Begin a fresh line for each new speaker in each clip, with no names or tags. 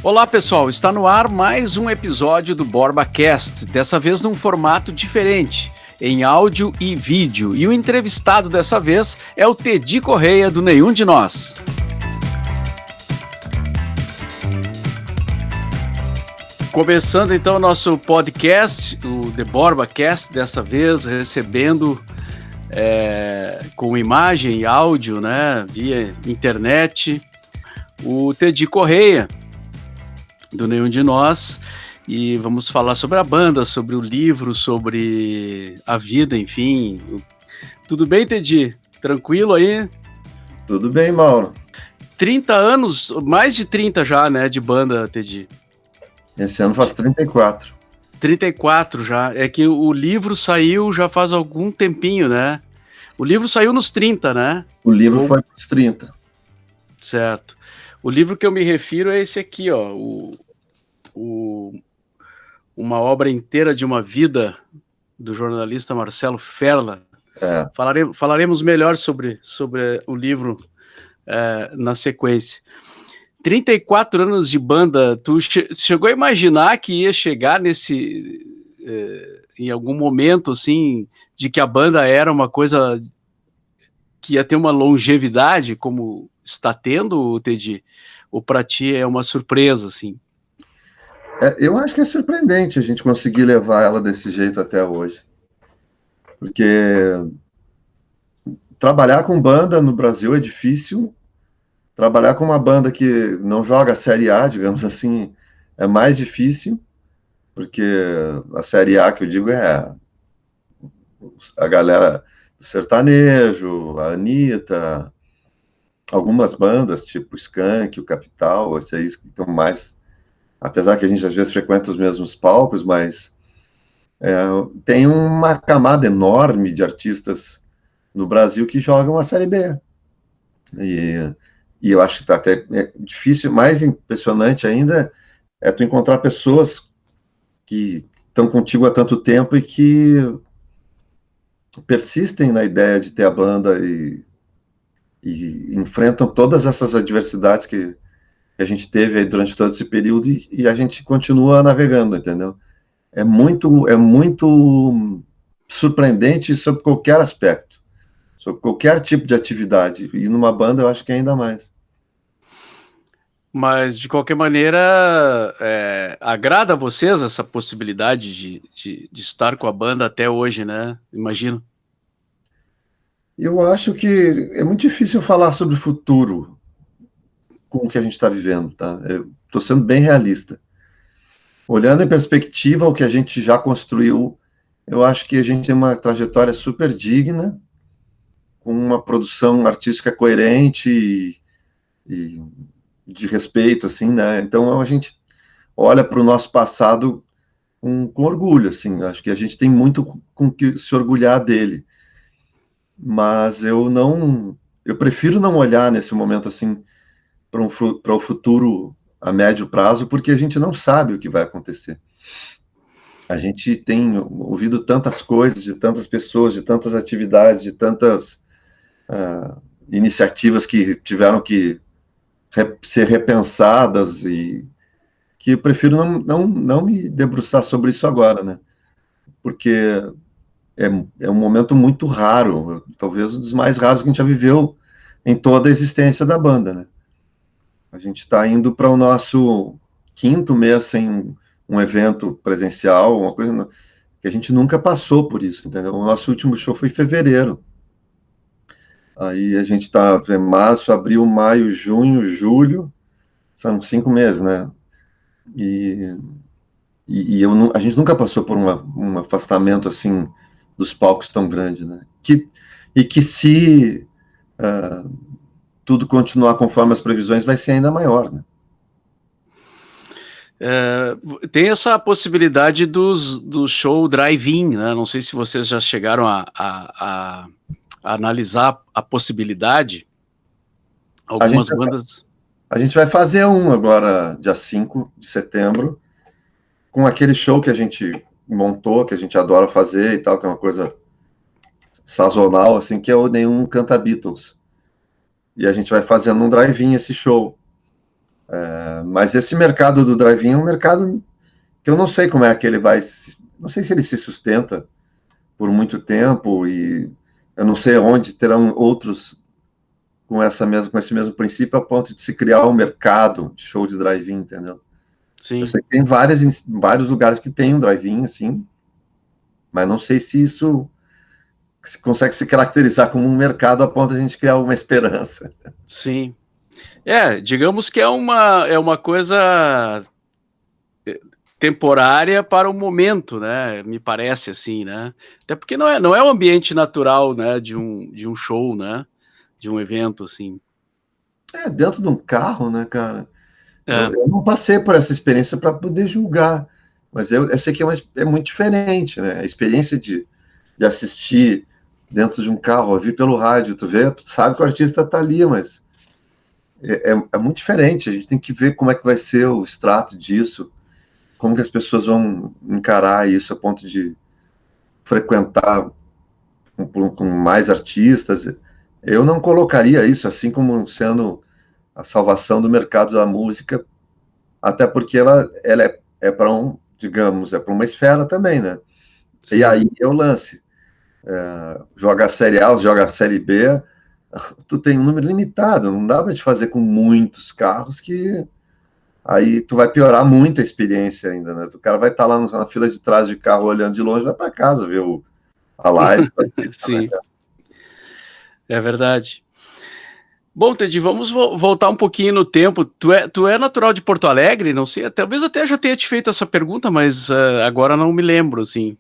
Olá pessoal, está no ar mais um episódio do BorbaCast, dessa vez num formato diferente, em áudio e vídeo, e o entrevistado dessa vez é o Tedi Correia do Nenhum de Nós. Começando então o nosso podcast, o The BorbaCast, dessa vez recebendo com imagem e áudio, né, via internet, o Tedi Correia do Nenhum de Nós, e vamos falar sobre a banda, sobre o livro, sobre a vida, enfim. Tudo bem, Tedi? Tranquilo aí?
Tudo bem, Mauro.
30 anos, mais de 30 já, né, de banda, Tedi?
Esse ano faz 34.
34 já. É que o livro saiu já faz algum tempinho, né? O livro saiu nos 30, né?
O livro foi para os 30.
Certo. O livro que eu me refiro é esse aqui, ó. Uma obra inteira de uma vida do jornalista Marcelo Ferla. Falaremos melhor sobre o livro na sequência. 34 anos de banda, tu chegou a imaginar que ia chegar em algum momento, assim, de que a banda era uma coisa que ia ter uma longevidade, como está tendo, Tedi? Ou para ti é uma surpresa, assim?
Eu acho que é surpreendente a gente conseguir levar ela desse jeito até hoje. Porque trabalhar com banda no Brasil é difícil. Trabalhar com uma banda que não joga a Série A, digamos assim, é mais difícil. Porque a Série A que eu digo é a galera do sertanejo, a Anitta, algumas bandas, tipo Skank, o Capital, esses que estão mais... Apesar que a gente às vezes frequenta os mesmos palcos, mas tem uma camada enorme de artistas no Brasil que jogam a Série B. E eu acho que está até difícil, mais impressionante ainda é tu encontrar pessoas que estão contigo há tanto tempo e que persistem na ideia de ter a banda e enfrentam todas essas adversidades que a gente teve aí durante todo esse período e a gente continua navegando, entendeu? É muito surpreendente sobre qualquer aspecto, sobre qualquer tipo de atividade, e numa banda eu acho que ainda mais.
Mas, de qualquer maneira, agrada a vocês essa possibilidade de estar com a banda até hoje, né? Imagino.
Eu acho que é muito difícil falar sobre o futuro com o que a gente está vivendo, tá? Eu estou sendo bem realista. Olhando em perspectiva o que a gente já construiu, eu acho que a gente tem uma trajetória super digna, com uma produção artística coerente e de respeito, assim, né? Então a gente olha para o nosso passado com orgulho, assim. Acho que a gente tem muito com que se orgulhar dele. Mas eu prefiro não olhar nesse momento assim para o futuro a médio prazo, porque a gente não sabe o que vai acontecer. A gente tem ouvido tantas coisas de tantas pessoas, de tantas atividades, de tantas iniciativas que tiveram que ser repensadas e que eu prefiro não me debruçar sobre isso agora, né? Porque é um momento muito raro, talvez um dos mais raros que a gente já viveu em toda a existência da banda, né? A gente está indo para o nosso 5º mês sem um evento presencial, uma coisa que a gente nunca passou por isso, entendeu? O nosso último show foi em fevereiro. Aí a gente está em março, abril, maio, junho, julho, são 5 meses, né? A gente nunca passou por um afastamento assim dos palcos tão grande, né? Que se tudo continuar conforme as previsões, vai ser ainda maior, né?
Tem essa possibilidade do show drive-in, né? Não sei se vocês já chegaram a analisar a possibilidade. Algumas bandas...
A gente vai fazer um agora, dia 5 de setembro, com aquele show que a gente montou, que a gente adora fazer e tal, que é uma coisa sazonal, assim, que é o Nenhum Canta Beatles. E a gente vai fazendo um drive-in esse show. Mas esse mercado do drive-in é um mercado que eu não sei como é que ele vai, não sei se ele se sustenta por muito tempo, e eu não sei onde terão outros com esse mesmo princípio, a ponto de se criar um mercado de show de drive-in, entendeu? Eu
Sim,
sei que tem vários lugares que tem um drive-in, assim, mas não sei se isso se consegue se caracterizar como um mercado a ponto de a gente criar uma esperança.
sim. Digamos que é uma coisa temporária para o momento, né? Me parece assim, né? Até porque não é o ambiente natural, né? De um show, né? De um evento, assim.
Dentro de um carro, né, cara? Eu,
É,
eu não passei por essa experiência para poder julgar, mas eu sei que é muito diferente, né? A experiência de assistir dentro de um carro, ouvir pelo rádio, tu sabe que o artista está ali, mas é muito diferente. A gente tem que ver como é que vai ser o extrato disso, como que as pessoas vão encarar isso a ponto de frequentar com mais artistas. Eu não colocaria isso assim como sendo a salvação do mercado da música, até porque ela é para digamos, é para uma esfera também, né? E
sim,
aí é o lance. Joga a Série A, joga a Série B, tu tem um número limitado, não dá para te fazer com muitos carros que aí tu vai piorar muito a experiência ainda, né? O cara vai estar lá na fila de trás de carro olhando de longe, vai para casa ver a live. Né?
sim, é verdade. Bom, Teddy, vamos voltar um pouquinho no tempo. Tu é natural de Porto Alegre? Não sei, talvez até já tenha te feito essa pergunta, mas agora não me lembro, assim.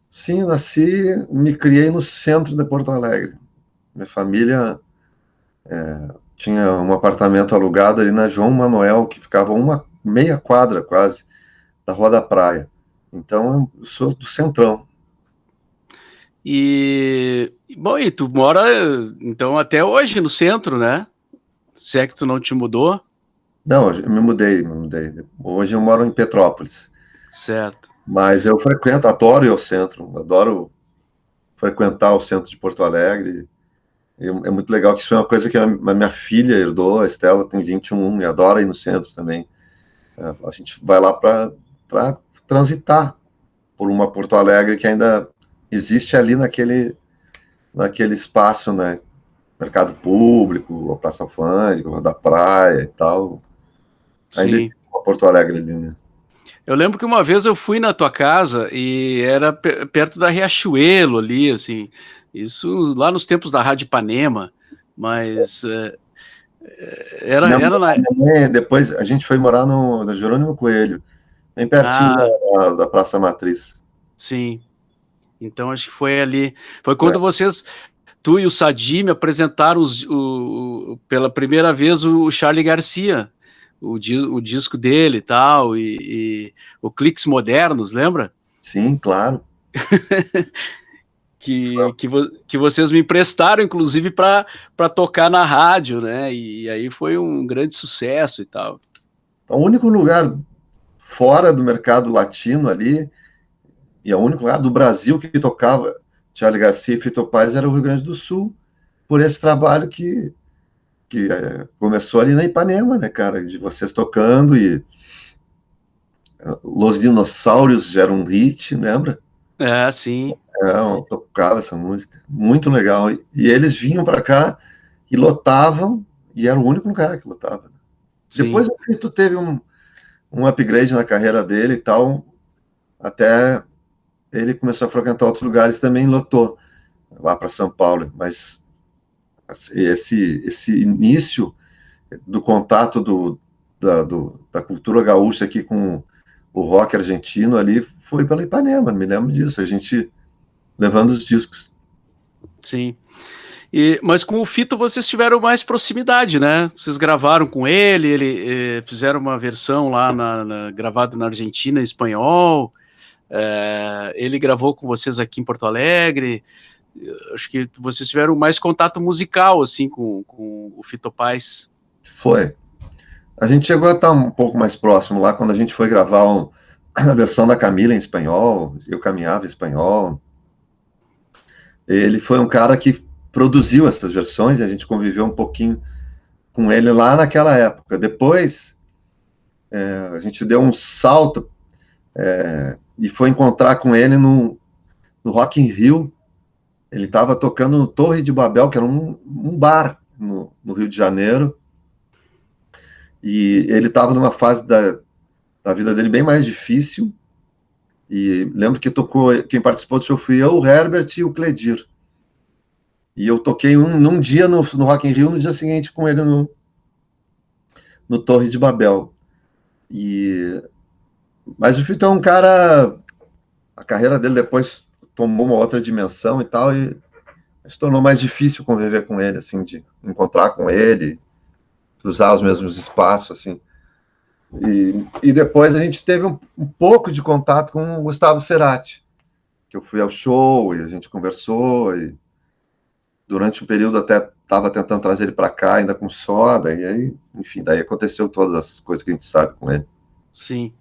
Sim, nasci, me criei no centro de Porto Alegre. Minha família tinha um apartamento alugado ali na João Manuel, que ficava uma meia quadra quase da Rua da Praia. Então, eu sou do centrão.
Bom, e tu mora, então, até hoje no centro, né? Se é que tu não te mudou,
Não, eu me mudei. Hoje eu moro em Petrópolis,
certo.
mas eu frequento, adoro ir ao centro, adoro frequentar o centro de Porto Alegre. E é muito legal que isso é uma coisa que a minha filha herdou, a Estela tem 21 e adora ir no centro também. A gente vai lá para transitar por uma Porto Alegre que ainda existe ali naquele espaço, né? Mercado Público, a Praça Alfândega, Rua da Praia e tal. Ainda existe
Sim.
uma Porto Alegre ali, né?
Eu lembro que uma vez eu fui na tua casa e era perto da Riachuelo ali, assim, isso lá nos tempos da Rádio Ipanema, mas
Minha
era na...
mãe, depois a gente foi morar no Jerônimo Coelho, bem pertinho
Ah,
da Praça Matriz.
sim, então acho que foi ali, foi
É,
quando tu e o Sadi me apresentaram pela primeira vez o Charly Garcia, o disco dele e tal, e o Cliques Modernos, lembra?
sim, claro.
Que vocês me emprestaram, inclusive, para tocar na rádio, né? E aí foi um grande sucesso e tal.
O único lugar fora do mercado latino ali, e é o único lugar do Brasil que tocava Charly Garcia e Fito Paz era o Rio Grande do Sul, por esse trabalho que começou ali na Ipanema, né, cara? De vocês tocando e Los Dinossauros já era um hit, lembra?
É, sim,
Eu tocava essa música, muito legal. E eles vinham para cá e lotavam, e era o único lugar que lotava. Depois
sim,
o Fito teve um upgrade na carreira dele e tal, até ele começou a frequentar outros lugares também lotou, lá para São Paulo. Mas assim, esse início do contato da cultura gaúcha aqui com o rock argentino ali foi pela Ipanema, me lembro disso, a gente levando os discos.
sim. Mas com o Fito vocês tiveram mais proximidade, né? Vocês gravaram com ele fizeram uma versão lá gravada na Argentina em espanhol. Ele gravou com vocês aqui em Porto Alegre. Acho que vocês tiveram mais contato musical assim com o Fito Paz.
Foi. A gente chegou a estar um pouco mais próximo lá quando a gente foi gravar a versão da Camila em espanhol, eu caminhava em espanhol. Ele foi um cara que produziu essas versões e a gente conviveu um pouquinho com ele lá naquela época. Depois, a gente deu um salto e foi encontrar com ele no Rock in Rio. Ele estava tocando no Torre de Babel, que era um bar no Rio de Janeiro, e ele estava numa fase da vida dele bem mais difícil, e lembro que quem participou do show fui eu, o Herbert e o Cledir. E eu toquei num dia no Rock in Rio, no dia seguinte com ele no Torre de Babel. Mas o Fito é um cara, a carreira dele depois tomou uma outra dimensão e tal, e se tornou mais difícil conviver com ele, assim, de encontrar com ele, cruzar os mesmos espaços, assim. E depois a gente teve um pouco de contato com o Gustavo Cerati, que eu fui ao show e a gente conversou, e durante um período até estava tentando trazer ele para cá, ainda com Soda, e aí, enfim, daí aconteceu todas essas coisas que a gente sabe com ele.
Sim.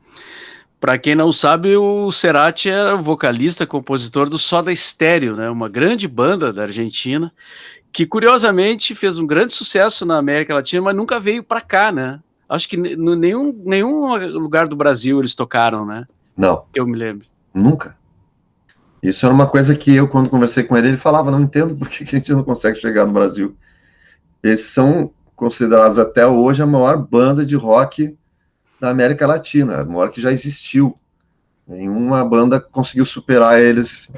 Para quem não sabe, o Cerati era vocalista, compositor do Soda Stereo, né? Uma grande banda da Argentina, que curiosamente fez um grande sucesso na América Latina, mas nunca veio para cá, né? Acho que nenhum lugar do Brasil eles tocaram, né?
Não.
Que eu me lembro.
Nunca. Isso era uma coisa que eu, quando conversei com ele, ele falava, não entendo por que a gente não consegue chegar no Brasil. Eles são considerados até hoje a maior banda de rock da América Latina, a maior que já existiu. Nenhuma banda conseguiu superar eles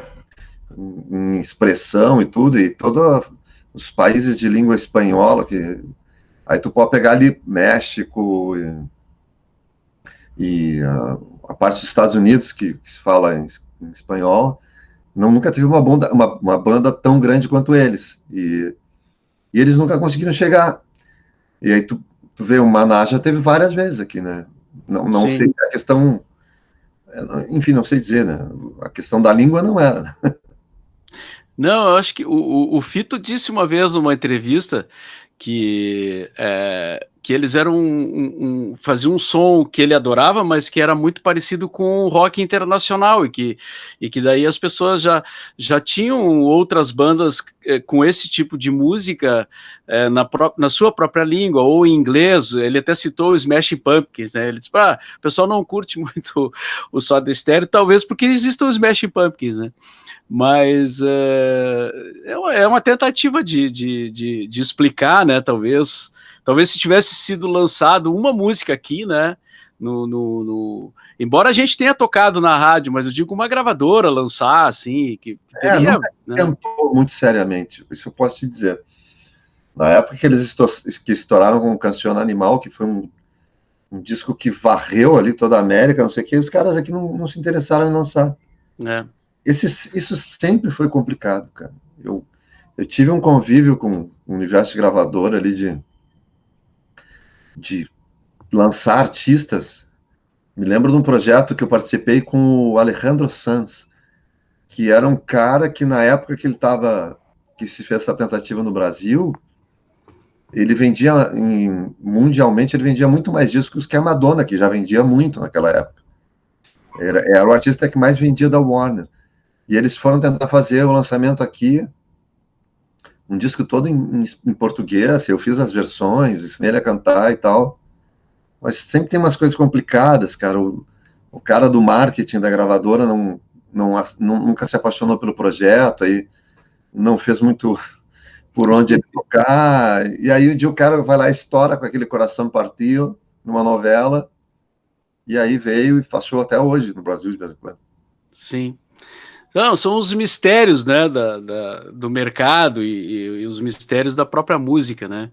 em expressão e tudo, e todos os países de língua espanhola, aí tu pode pegar ali México e a parte dos Estados Unidos, que se fala em espanhol, nunca teve uma banda tão grande quanto eles, e eles nunca conseguiram chegar. E aí tu vê, o Maná já teve várias vezes aqui, né? Não sei se a questão, enfim, não sei dizer, né? A questão da língua não era, né?
Não, eu acho que o Fito disse uma vez numa entrevista que eles eram faziam um som que ele adorava, mas que era muito parecido com o rock internacional, e que daí as pessoas já tinham outras bandas com esse tipo de música na sua própria língua, ou em inglês. Ele até citou o Smashing Pumpkins, né? Ele disse, o pessoal não curte muito o Soda Stereo, talvez porque existam os Smashing Pumpkins, né? Mas é uma tentativa de explicar, né? Talvez se tivesse sido lançado uma música aqui, né? Embora a gente tenha tocado na rádio, mas eu digo uma gravadora lançar, assim, que teria.
Nunca tentou muito seriamente, isso eu posso te dizer. Na época que eles estouraram com o Canção Animal, que foi um disco que varreu ali toda a América, não sei o que, os caras aqui não se interessaram em lançar. Isso sempre foi complicado, cara. Eu tive um convívio com o universo de gravadora ali de lançar artistas. Me lembro de um projeto que eu participei com o Alejandro Sanz, que era um cara que na época que se fez essa tentativa no Brasil, ele vendia mundialmente, ele vendia muito mais discos que a Madonna, que já vendia muito naquela época. Era o artista que mais vendia da Warner. E eles foram tentar fazer o lançamento aqui, um disco todo em português. Eu fiz as versões, ensinei ele a cantar e tal. Mas sempre tem umas coisas complicadas, cara. O cara do marketing da gravadora nunca se apaixonou pelo projeto, aí não fez muito por onde ele tocar. E aí o dia o cara vai lá e estoura com aquele Coração Partido numa novela. E aí veio e passou até hoje no Brasil de vez em quando.
Sim. Não, são os mistérios, né, do mercado e os mistérios da própria música, né?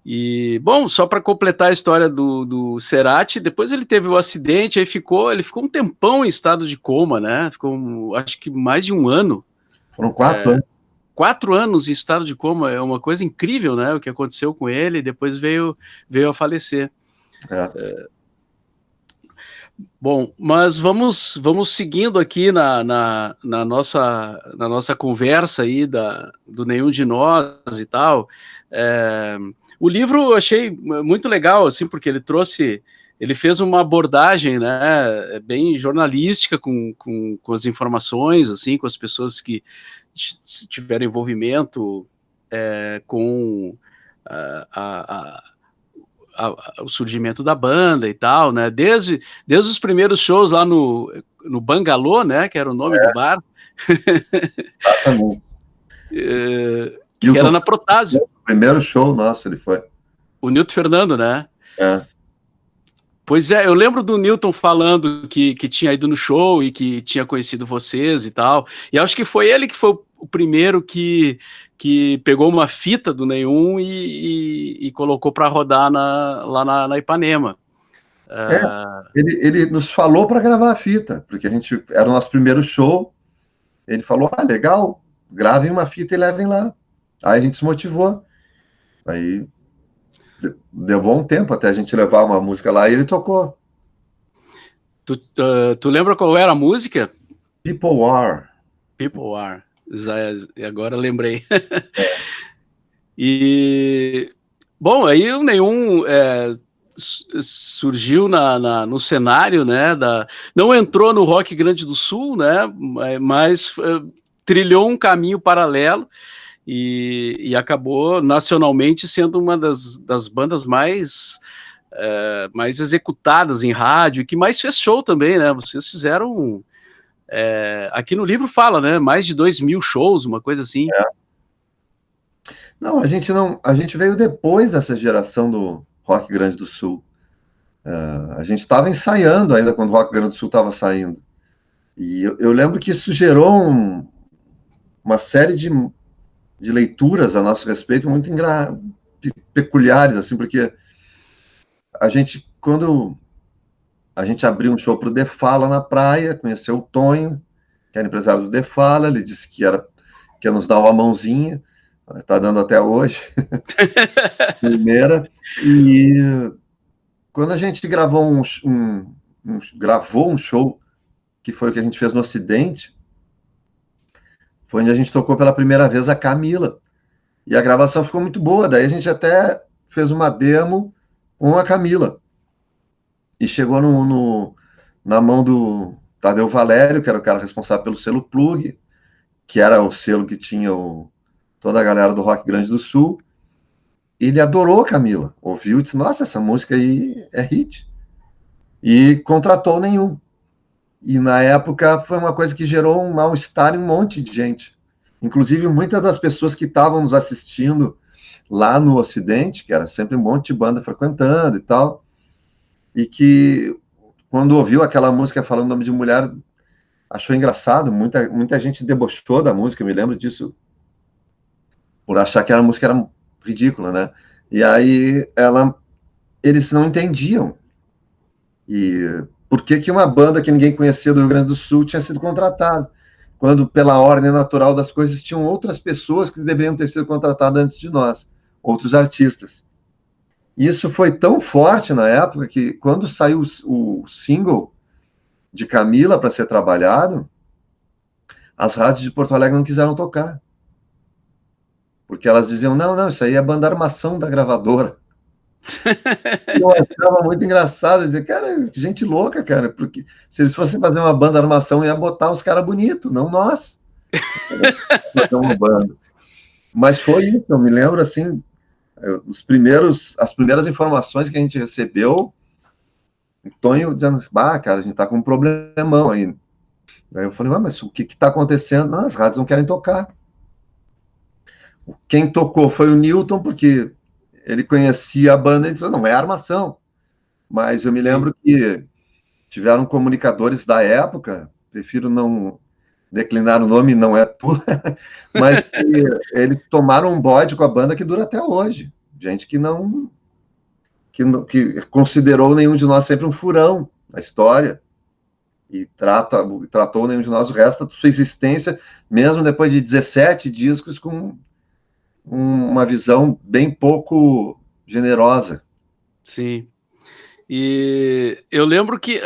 E, bom, só para completar a história do Cerati, depois ele teve o acidente, aí ele ficou um tempão em estado de coma, né? Ficou, acho que mais de um ano.
Foram 4 anos.
4 anos em estado de coma, é uma coisa incrível, né? O que aconteceu com ele, e depois veio a falecer. Bom, mas vamos seguindo aqui na nossa conversa aí do Nenhum de Nós e tal. O livro eu achei muito legal, assim, porque ele fez uma abordagem, né, bem jornalística com as informações, assim, com as pessoas que tiveram envolvimento com o surgimento da banda e tal, né? Desde os primeiros shows lá no Bangalô, né? Que era o nome do bar.
Exatamente.
Que era na Protásio.
O primeiro show nosso, ele foi.
O Nilton Fernando, né?
É.
Pois é, eu lembro do Nilton falando que tinha ido no show e que tinha conhecido vocês e tal. E acho que foi ele que foi o primeiro que pegou uma fita do Nenhum e colocou para rodar lá na Ipanema.
Ele nos falou para gravar a fita, porque era o nosso primeiro show. Ele falou: legal, gravem uma fita e levem lá. Aí a gente se motivou. Aí levou um tempo até a gente levar uma música lá e ele tocou.
Tu lembra qual era a música?
People Are.
People Are. Agora lembrei. E bom, aí o Nenhum surgiu no cenário, né? Não entrou no Rock Grande do Sul, né? Mas trilhou um caminho paralelo e acabou nacionalmente sendo uma das bandas mais executadas em rádio, que mais fez show também, né? Vocês fizeram aqui no livro fala, né? Mais de 2.000 shows, uma coisa assim.
Não, a gente veio depois dessa geração do Rock Grande do Sul. A gente estava ensaiando ainda quando o Rock Grande do Sul estava saindo. E eu lembro que isso gerou uma série de leituras a nosso respeito muito peculiares, assim, porque quando a gente abriu um show para o Defala na praia, conheceu o Tonho, que era empresário do Defala, ele disse que ia nos dar uma mãozinha, está dando até hoje, primeira, e quando a gente gravou um show, que foi o que a gente fez no Ocidente, foi onde a gente tocou pela primeira vez a Camila, e a gravação ficou muito boa, daí a gente até fez uma demo com a Camila, e chegou na mão do Tadeu Valério, que era o cara responsável pelo selo Plug, que era o selo que tinha toda a galera do Rock Grande do Sul. Ele adorou a Camila, ouviu e disse: nossa, essa música aí é hit. E contratou o Nenhum. E na época foi uma coisa que gerou um mal-estar em um monte de gente. Inclusive, muitas das pessoas que estavam nos assistindo lá no Ocidente, que era sempre um monte de banda frequentando e tal, e que quando ouviu aquela música falando nome de mulher, achou engraçado, muita gente debochou da música, eu me lembro disso, por achar que a música era ridícula, né? E aí eles não entendiam. E por que uma banda que ninguém conhecia do Rio Grande do Sul tinha sido contratada, quando pela ordem natural das coisas tinham outras pessoas que deveriam ter sido contratadas antes de nós, outros artistas. Isso foi tão forte na época que quando saiu o single de Camila para ser trabalhado, as rádios de Porto Alegre não quiseram tocar. Porque elas diziam: não, isso aí é banda armação da gravadora. Eu achava muito engraçado dizer: cara, gente louca, cara, porque se eles fossem fazer uma banda armação, ia botar os caras bonitos, não nós. Fazer uma banda. Mas foi isso, eu me lembro assim, as primeiras informações que a gente recebeu, o Tonho dizendo assim: cara, a gente tá com um problemão aí. Aí eu falei: mas o que tá acontecendo? Não, as rádios não querem tocar. Quem tocou foi o Newton, porque ele conhecia a banda e disse: não, é armação. Mas eu me lembro que tiveram comunicadores da época, prefiro não declinar o nome, não é tu, mas eles tomaram um bode com a banda que dura até hoje. Gente que considerou nenhum de nós sempre um furão na história e tratou nenhum de nós o resto da sua existência, mesmo depois de 17 discos, com uma visão bem pouco generosa.
Sim. E eu lembro que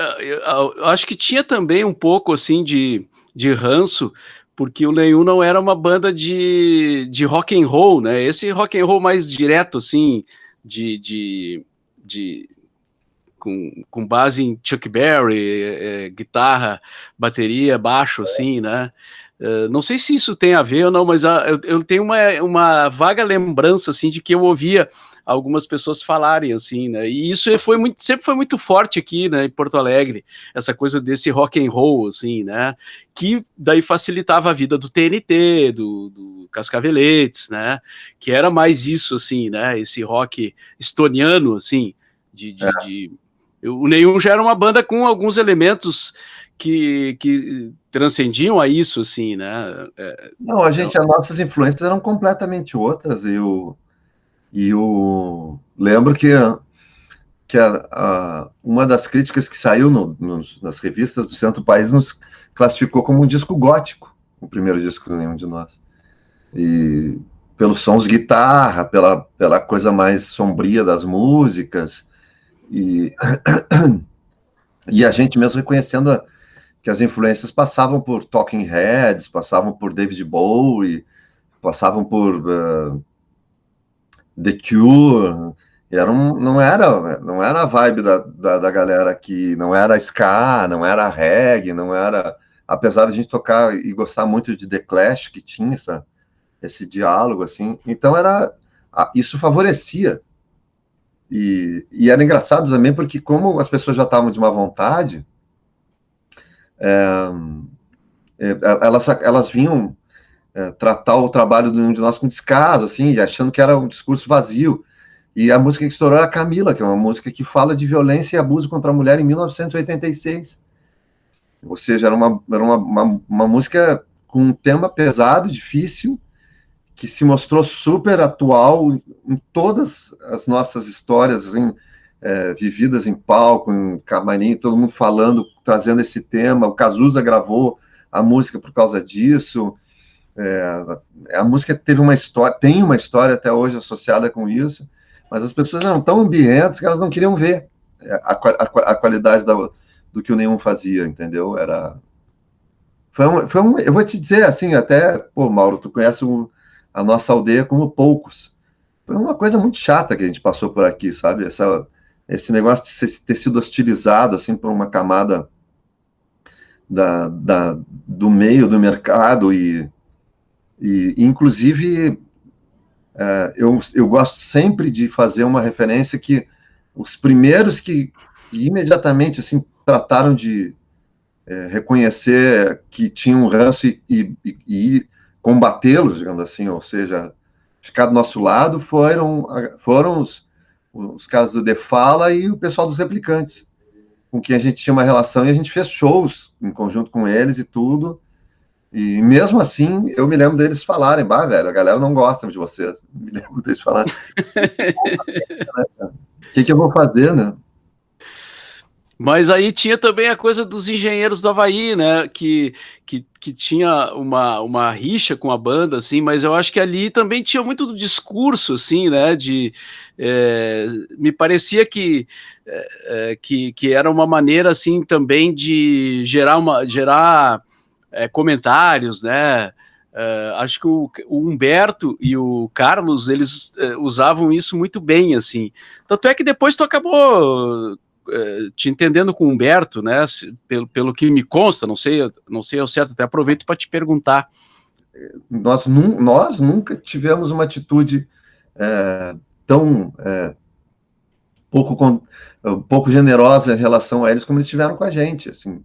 eu acho que tinha também um pouco assim de ranço, porque o Nenhum não era uma banda de rock and roll, né? Esse rock and roll mais direto, assim, de com base em Chuck Berry, guitarra, bateria, baixo, assim, né? Não sei se isso tem a ver ou não, mas eu tenho uma vaga lembrança, assim, de que eu ouvia algumas pessoas falarem, assim, né? E isso sempre foi muito forte aqui, né, em Porto Alegre, essa coisa desse rock and roll, assim, né? Que daí facilitava a vida do TNT, do Cascaveletes, né? Que era mais isso, assim, né? Esse rock estoniano, assim, o Nenhum já era uma banda com alguns elementos que transcendiam a isso, assim, né?
Não, as nossas influências eram completamente outras. Eu lembro que uma das críticas que saiu nas revistas do Centro do País nos classificou como um disco gótico, o primeiro disco de Nenhum de Nós. E pelos sons de guitarra, pela coisa mais sombria das músicas, e a gente mesmo reconhecendo que as influências passavam por Talking Heads, passavam por David Bowie, passavam por The Cure. Não era a vibe da galera que não era ska, não era reggae, não era, apesar de a gente tocar e gostar muito de The Clash, que tinha esse diálogo, assim, então isso favorecia, e era engraçado também, porque como as pessoas já estavam de má vontade, elas vinham tratar o trabalho de um de nós com descaso, assim, achando que era um discurso vazio. E a música que estourou era Camila, que é uma música que fala de violência e abuso contra a mulher em 1986. Ou seja, era uma música com um tema pesado, difícil, que se mostrou super atual em todas as nossas histórias, assim, vividas em palco, em camarim, todo mundo falando, trazendo esse tema. O Cazuza gravou a música por causa disso. A música teve uma história, tem uma história até hoje associada com isso, mas as pessoas eram tão ambientes que elas não queriam ver a qualidade do que o Nenhum fazia, entendeu? Eu vou te dizer assim, até, pô, Mauro, tu conhece a nossa aldeia como poucos. Foi uma coisa muito chata que a gente passou por aqui, sabe? Esse negócio de ter sido hostilizado assim por uma camada do meio do mercado e inclusive eu gosto sempre de fazer uma referência que os primeiros que imediatamente assim trataram de reconhecer que tinham um ranço e combatê-los, digamos assim, ou seja, ficar do nosso lado foram os caras do The Fala e o pessoal dos Replicantes, com quem a gente tinha uma relação e a gente fez shows em conjunto com eles e tudo. E mesmo assim, eu me lembro deles falarem, bah, velho, a galera não gosta de vocês. Me lembro deles falarem. O que eu vou fazer, né?
Mas aí tinha também a coisa dos Engenheiros do Havaí, né? Que tinha uma rixa com a banda, assim, mas eu acho que ali também tinha muito do discurso, assim, né? Me parecia que era uma maneira, assim, também de gerar comentários, né? Acho que o Humberto e o Carlos, eles usavam isso muito bem, assim. Tanto é que depois tu acabou te entendendo com o Humberto, né? Pelo que me consta, não sei ao certo, até aproveito para te perguntar.
Nós nunca tivemos uma atitude tão pouco generosa em relação a eles como eles tiveram com a gente, assim.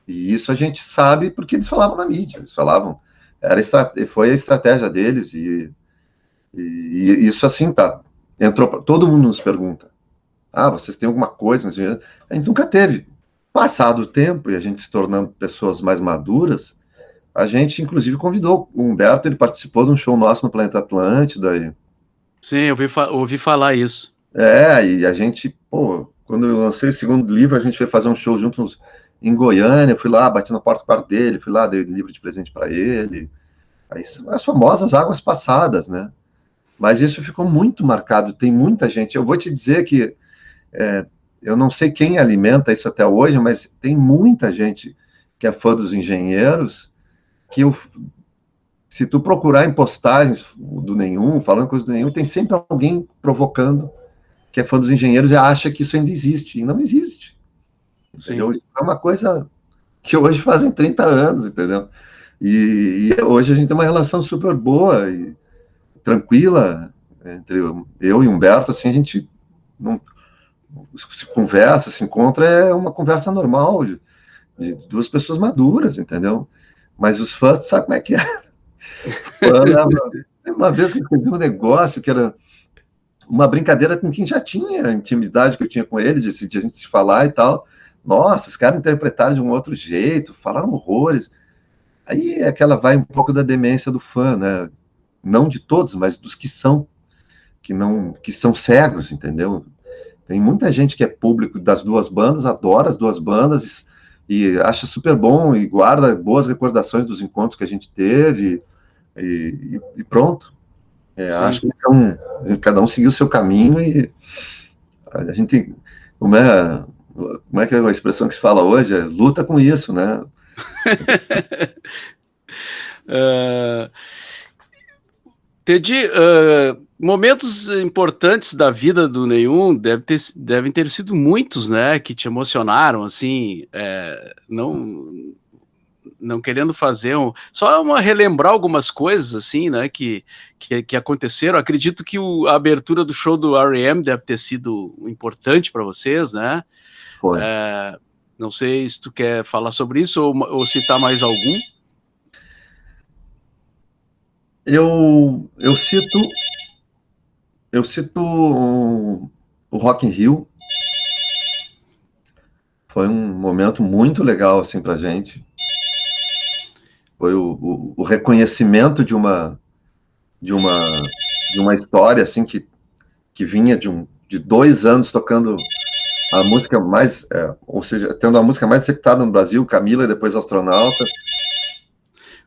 E isso a gente sabe porque eles falavam na mídia, eles falavam, foi a estratégia deles e isso assim tá. Todo mundo nos pergunta, vocês têm alguma coisa? Mas a gente nunca teve. Passado o tempo e a gente se tornando pessoas mais maduras, a gente inclusive convidou o Humberto, ele participou de um show nosso no Planeta Atlântida.
Sim, eu ouvi falar isso.
E a gente, quando eu lancei o segundo livro, a gente foi fazer um show juntos em Goiânia, fui lá, bati na porta do quarto dele, fui lá, dei o livro de presente para ele. Aí, as famosas águas passadas, né? Mas isso ficou muito marcado, tem muita gente. Eu vou te dizer que eu não sei quem alimenta isso até hoje, mas tem muita gente que é fã dos Engenheiros, se tu procurar em postagens do Nenhum, falando coisa do Nenhum, tem sempre alguém provocando que é fã dos Engenheiros e acha que isso ainda existe, e não existe.
Sim.
É uma coisa que hoje fazem 30 anos, entendeu? E hoje a gente tem uma relação super boa e tranquila entre eu e Humberto, assim, a gente não se conversa, se encontra, é uma conversa normal de duas pessoas maduras, entendeu? Mas os fãs, tu sabe como é que é? Uma vez que eu escrevi um negócio que era uma brincadeira com quem já tinha a intimidade que eu tinha com ele, de a gente se falar e tal. Nossa, os caras interpretaram de um outro jeito, falaram horrores. Aí aquela vai um pouco da demência do fã, né? Não de todos, mas dos que são, que são cegos, entendeu? Tem muita gente que é público das duas bandas, adora as duas bandas e acha super bom e guarda boas recordações dos encontros que a gente teve e pronto. Acho que cada um seguiu o seu caminho e a gente, como é que é a expressão que se fala hoje? Luta com isso, né?
Teddy, momentos importantes da vida do Neyum devem ter sido muitos, né, que te emocionaram, assim, não querendo fazer relembrar algumas coisas, assim, né, que aconteceram. Acredito que a abertura do show do R.E.M. deve ter sido importante para vocês, né?
Foi.
Não sei se tu quer falar sobre isso ou citar mais algum.
Eu cito o Rock in Rio. Foi um momento muito legal assim pra gente. Foi o reconhecimento de uma história assim que vinha de 2 anos tocando a música mais, ou seja, tendo a música mais executada no Brasil, Camila e depois Astronauta.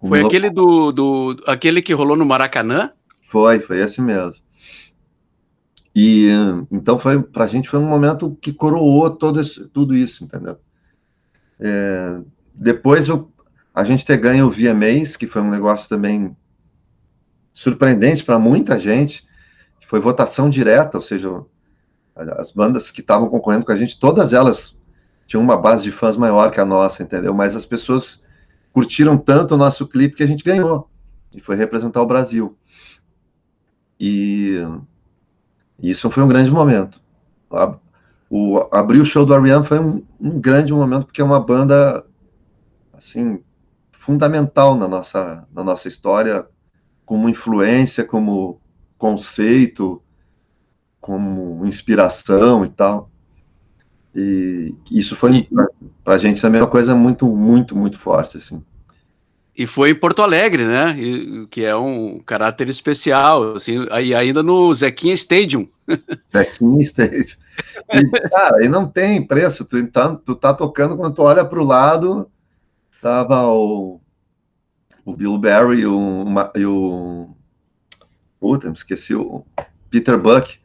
Foi aquele que rolou no Maracanã?
Foi esse mesmo. E então pra gente foi um momento que coroou tudo isso, entendeu? Depois a gente ter ganho o VMAs, que foi um negócio também surpreendente para muita gente, que foi votação direta, ou seja, as bandas que estavam concorrendo com a gente, todas elas tinham uma base de fãs maior que a nossa, entendeu? Mas as pessoas curtiram tanto o nosso clipe que a gente ganhou, e foi representar o Brasil. E isso foi um grande momento. Abrir o show do R.E.M. foi um grande momento, porque é uma banda, assim, fundamental na nossa história, como influência, como conceito, como inspiração e tal. E isso foi, pra gente, também uma coisa muito, muito, muito forte, assim.
E foi em Porto Alegre, né? Que é um caráter especial, assim, e ainda no Zequinha Stadium.
Zequinha Stadium. E, cara, aí não tem preço. Tu tá tocando, quando tu olha pro lado, tava o Bill Berry e o puta, me esqueci, o Peter Buck,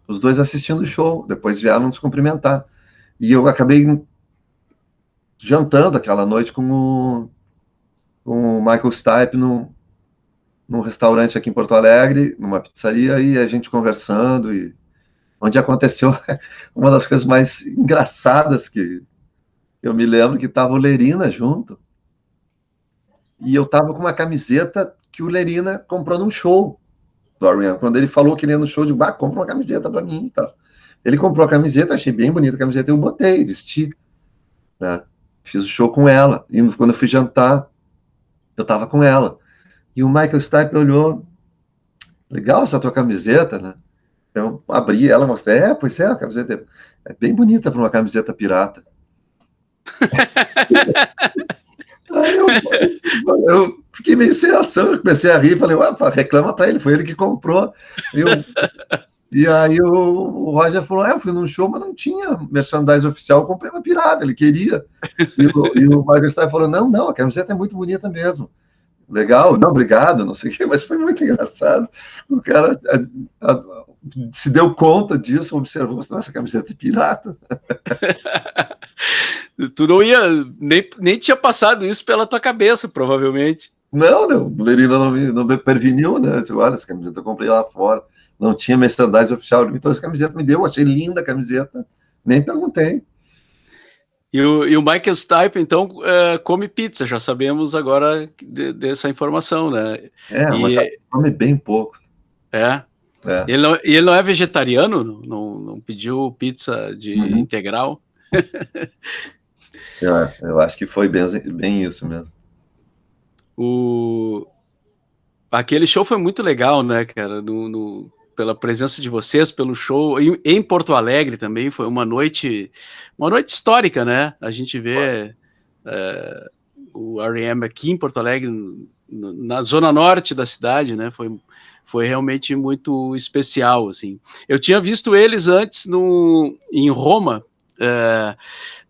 os dois assistindo o show, depois vieram nos cumprimentar. E eu acabei jantando aquela noite com o Michael Stipe num restaurante aqui em Porto Alegre, numa pizzaria, e a gente conversando, e onde aconteceu uma das coisas mais engraçadas que eu me lembro, que estava o Lerina junto, e eu estava com uma camiseta que o Lerina comprou num show do R.E.M. Quando ele falou que ele ia no show, de compra uma camiseta para mim e tal. Ele comprou a camiseta, achei bem bonita a camiseta, eu botei, vesti, né? Fiz o show com ela, e quando eu fui jantar, eu estava com ela. E o Michael Stipe olhou, legal essa tua camiseta, né? Eu abri ela, mostrei, pois é, a camiseta é bem bonita para uma camiseta pirata. Aí eu fiquei meio sem ação, eu comecei a rir, falei, reclama para ele, foi ele que comprou. E aí o Roger falou, eu fui num show, mas não tinha merchandise oficial, eu comprei uma pirata, ele queria. E o Michael Stipe falou, não, a camiseta é muito bonita mesmo. Legal, não, obrigado, não sei o quê, mas foi muito engraçado. O cara se deu conta disso, observou, nossa, camiseta é pirata.
Tu não ia, nem tinha passado isso pela tua cabeça, provavelmente.
Não, o Lerina não me preveniu, né? Olha, essa camiseta eu comprei lá fora. não tinha merchandise oficial, ele me trouxe a camiseta, me deu, achei linda a camiseta, nem perguntei.
E o Michael Stipe, então, come pizza, já sabemos agora dessa informação, né?
Mas come bem pouco.
É? Ele não é vegetariano? Não pediu pizza de integral?
Eu acho que foi bem isso mesmo.
Aquele show foi muito legal, né, cara? Pela presença de vocês, pelo show. Em Porto Alegre também foi uma noite histórica, né? A gente vê o R.E.M. aqui em Porto Alegre, na zona norte da cidade, né? Foi realmente muito especial, assim. Eu tinha visto eles antes em Roma,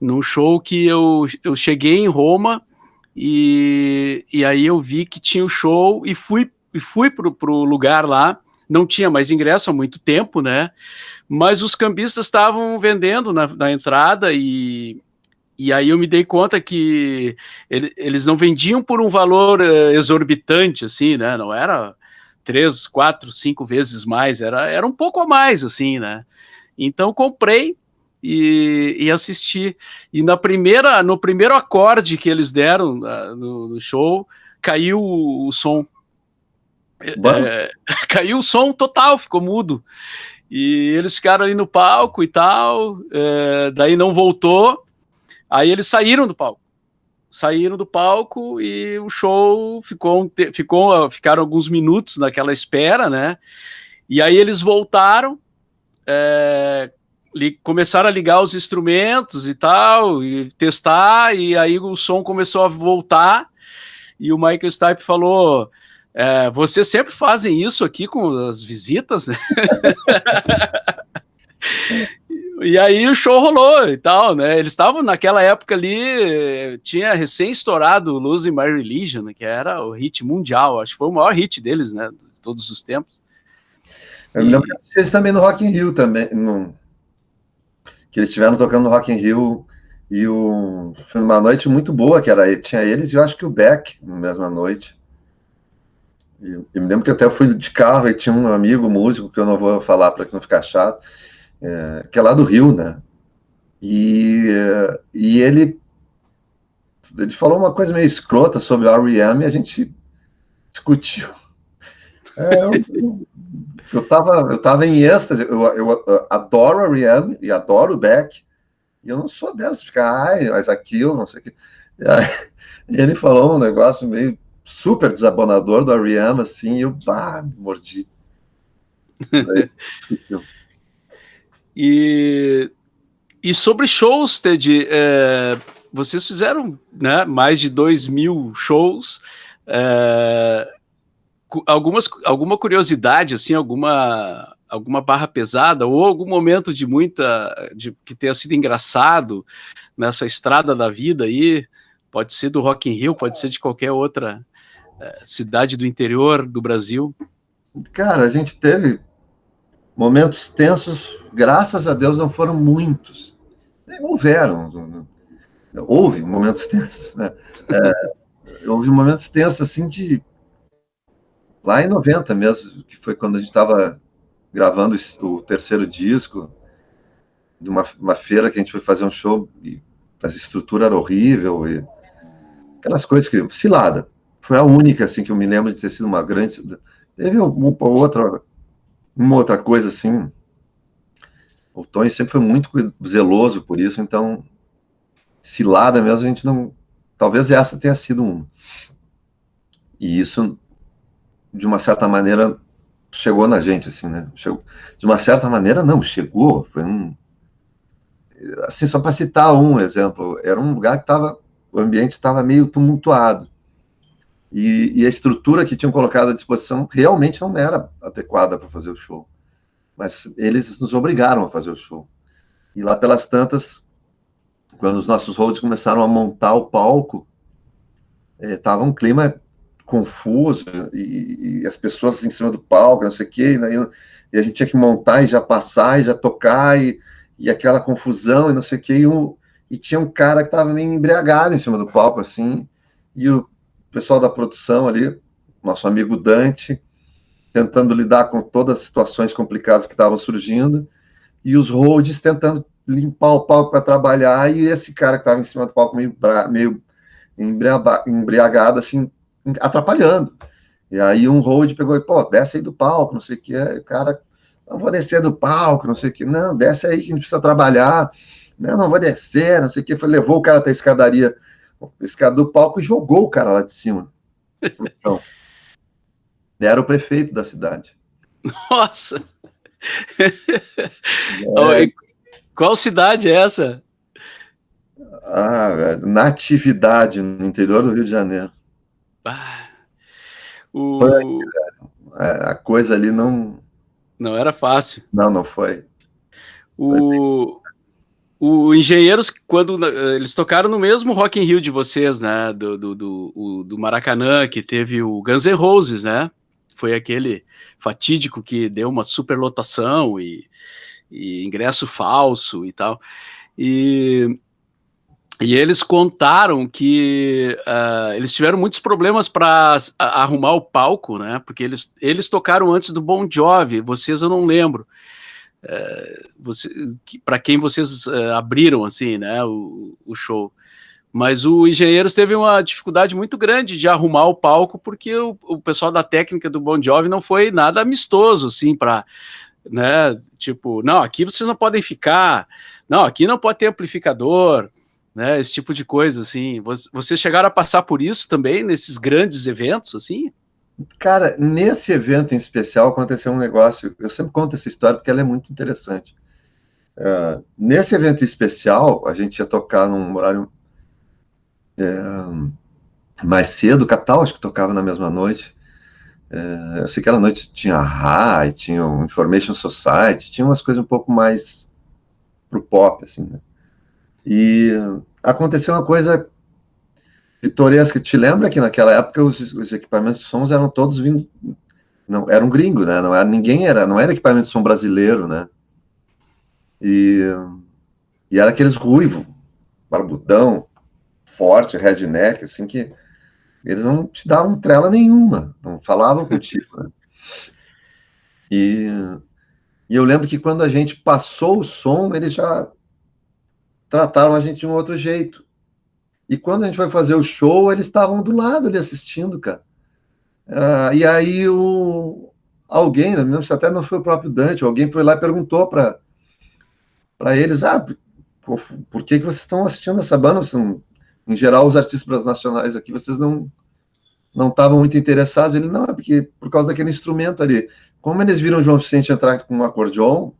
num show que eu cheguei em Roma e aí eu vi que tinha o show e fui pro lugar lá. Não tinha mais ingresso há muito tempo, né? Mas os cambistas estavam vendendo na entrada e aí eu me dei conta que eles não vendiam por um valor exorbitante, assim, né? Não era 3, 4, 5 vezes mais, era um pouco a mais, assim, né? Então comprei e assisti. E no primeiro acorde que eles deram no show, caiu o som. Caiu o som total, ficou mudo. E eles ficaram ali no palco e tal, daí não voltou. Aí eles saíram do palco e o show ficaram alguns minutos naquela espera, né? E aí eles voltaram, começaram a ligar os instrumentos e tal, e testar, e aí o som começou a voltar, e o Michael Stipe falou: vocês sempre fazem isso aqui com as visitas, né? E aí o show rolou e tal, né? Eles estavam naquela época ali, tinha recém estourado Losing My Religion, que era o hit mundial, acho que foi o maior hit deles, né? De todos os tempos.
Eu me lembro que assisti eles também no Rock in Rio também, que eles estiveram tocando no Rock in Rio, e foi uma noite muito boa, tinha eles e eu acho que o Beck na mesma noite. E me lembro que até eu fui de carro e tinha um amigo músico, que eu não vou falar para não ficar chato, que é lá do Rio, né? E ele falou uma coisa meio escrota sobre o R.E.M. e a gente discutiu. Eu tava em êxtase, eu adoro a R.E.M. e adoro o Beck, e eu não sou dessa, de ficar, mas aquilo, não sei o que. E ele falou um negócio meio super desabonador do R.E.M., assim, e eu me mordi.
E sobre shows, Ted, vocês fizeram, né, mais de 2.000 shows. Alguma curiosidade, assim, alguma barra pesada ou algum momento que tenha sido engraçado nessa estrada da vida aí? Pode ser do Rock in Rio, pode ser de qualquer outra cidade do interior do Brasil.
Cara, a gente teve momentos tensos, graças a Deus não foram muitos. Houve momentos tensos, né? Houve momentos tensos, assim, lá em 90 mesmo, que foi quando a gente estava gravando o terceiro disco, de uma feira que a gente foi fazer um show, e a estrutura era horrível, e aquelas coisas cilada. Foi a única, assim, que eu me lembro de ter sido uma grande... Teve uma outra coisa, assim. O Tony sempre foi muito zeloso por isso, então, cilada mesmo, a gente não... Talvez essa tenha sido uma. E isso, de uma certa maneira, chegou na gente, assim, né? De uma certa maneira, não, chegou. Foi assim, só para citar um exemplo, era um lugar que o ambiente estava meio tumultuado. E a estrutura que tinham colocado à disposição realmente não era adequada para fazer o show. Mas eles nos obrigaram a fazer o show. E lá pelas tantas, quando os nossos roadies começaram a montar o palco, estava um clima confuso, e as pessoas em cima do palco, não sei o quê, e a gente tinha que montar e já passar, e já tocar, e aquela confusão, e não sei o quê, e tinha um cara que estava meio embriagado em cima do palco, assim, e o pessoal da produção ali, nosso amigo Dante, tentando lidar com todas as situações complicadas que estavam surgindo, e os roadies tentando limpar o palco para trabalhar, e esse cara que estava em cima do palco meio embriagado, assim, atrapalhando. E aí um road pegou e, pô, desce aí do palco, não sei o que, aí o cara, não vou descer do palco, não sei o que, não, desce aí que a gente precisa trabalhar, não vou descer, não sei o que, levou o cara até a escada do palco e jogou o cara lá de cima. Então, era o prefeito da cidade.
Nossa! Qual cidade é essa?
Velho, Natividade, no interior do Rio de Janeiro.
Ah, o...
A coisa ali não
era fácil.
Não foi.
O Engenheiros, quando eles tocaram no mesmo Rock in Rio de vocês, né? Do Maracanã, que teve o Guns N' Roses, né? Foi aquele fatídico que deu uma superlotação e ingresso falso e tal. E eles contaram que eles tiveram muitos problemas para arrumar o palco, né? Porque eles tocaram antes do Bon Jovi, vocês eu não lembro. Para quem vocês abriram assim, né, o show, mas o Engenheiros teve uma dificuldade muito grande de arrumar o palco porque o pessoal da técnica do Bon Jovi não foi nada amistoso assim para, né, tipo, não, aqui vocês não podem ficar, não, aqui não pode ter amplificador, né, esse tipo de coisa assim. Vocês chegaram a passar por isso também nesses grandes eventos assim?
Cara, nesse evento em especial aconteceu um negócio, eu sempre conto essa história porque ela é muito interessante. Nesse evento em especial, a gente ia tocar num horário mais cedo, Capital acho que tocava na mesma noite. Eu sei que aquela noite tinha a RAI, tinha o Information Society, tinha umas coisas um pouco mais pro pop, assim, né? E aconteceu uma coisa pitoresca. Te lembra que naquela época os equipamentos de sons eram todos vindo, não, era um gringo, né? Não era equipamento de som brasileiro, né? E era aqueles ruivo, barbudão, forte, redneck, assim, que eles não te davam trela nenhuma, não falavam contigo, né? E eu lembro que quando a gente passou o som, eles já trataram a gente de um outro jeito. E quando a gente foi fazer o show, eles estavam do lado ali assistindo, cara. E aí alguém, não lembro se até não foi o próprio Dante, alguém foi lá e perguntou para eles, por que vocês estão assistindo essa banda? Em geral, os artistas nacionais aqui, vocês não estavam muito interessados. Ele, não, é porque por causa daquele instrumento ali. Como eles viram o João Vicente entrar com um acordeon,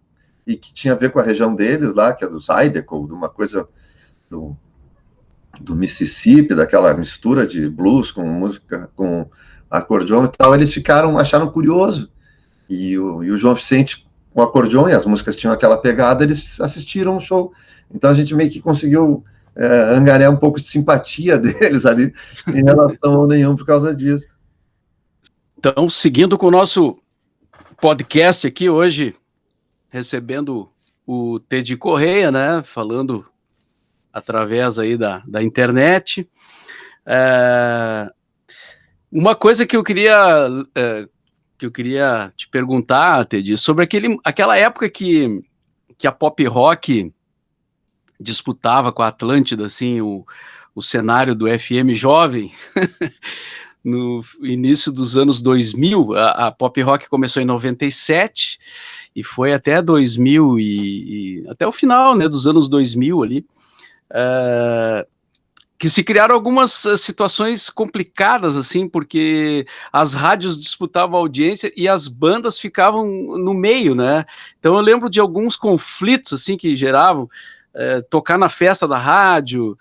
e que tinha a ver com a região deles lá, que é do Zydeco, de uma coisa do Mississippi, daquela mistura de blues com música, com acordeon e tal, eles acharam curioso. E o João Vicente, com o acordeon, e as músicas tinham aquela pegada, eles assistiram o show. Então a gente meio que conseguiu angariar um pouco de simpatia deles ali em relação ao nenhum por causa disso.
Então, seguindo com o nosso podcast aqui hoje, recebendo o Teddy Correia, né, falando através aí da internet. Uma coisa que eu queria te perguntar, Teddy, sobre aquela época que a pop rock disputava com a Atlântida, assim, o cenário do FM jovem, no início dos anos 2000, a pop rock começou em 97 e foi até 2000 até o final, né, dos anos 2000 ali, que se criaram algumas situações complicadas, assim, porque as rádios disputavam a audiência e as bandas ficavam no meio, né? Então eu lembro de alguns conflitos, assim, que geravam, tocar na festa da rádio,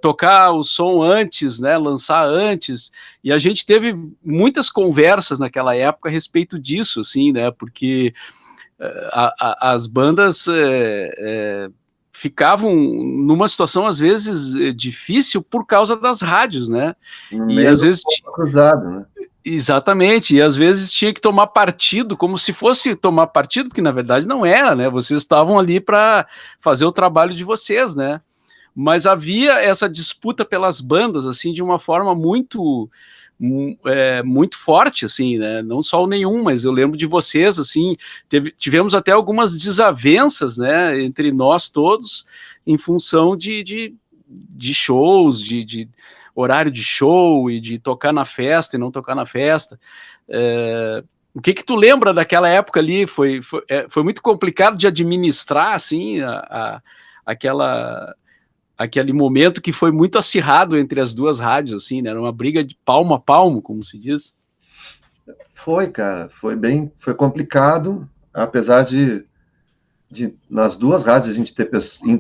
tocar o som antes, né, lançar antes, e a gente teve muitas conversas naquela época a respeito disso, assim, né, porque as bandas ficavam numa situação às vezes difícil por causa das rádios, né, e às vezes
cruzado, né?
Exatamente, e às vezes tinha que tomar partido, como se fosse tomar partido, porque na verdade não era, né? Vocês estavam ali para fazer o trabalho de vocês, né? Mas havia essa disputa pelas bandas, assim, de uma forma muito, muito forte, assim, né? Não só o Nenhum, mas eu lembro de vocês, assim, tivemos até algumas desavenças, né, entre nós todos, em função de shows, de horário de show e de tocar na festa e não tocar na festa. O que tu lembra daquela época ali? Foi muito complicado de administrar, assim, aquele momento que foi muito acirrado entre as duas rádios, assim, né? Era uma briga de palmo a palmo, como se diz.
Foi, cara, foi complicado, apesar de nas duas rádios a gente ter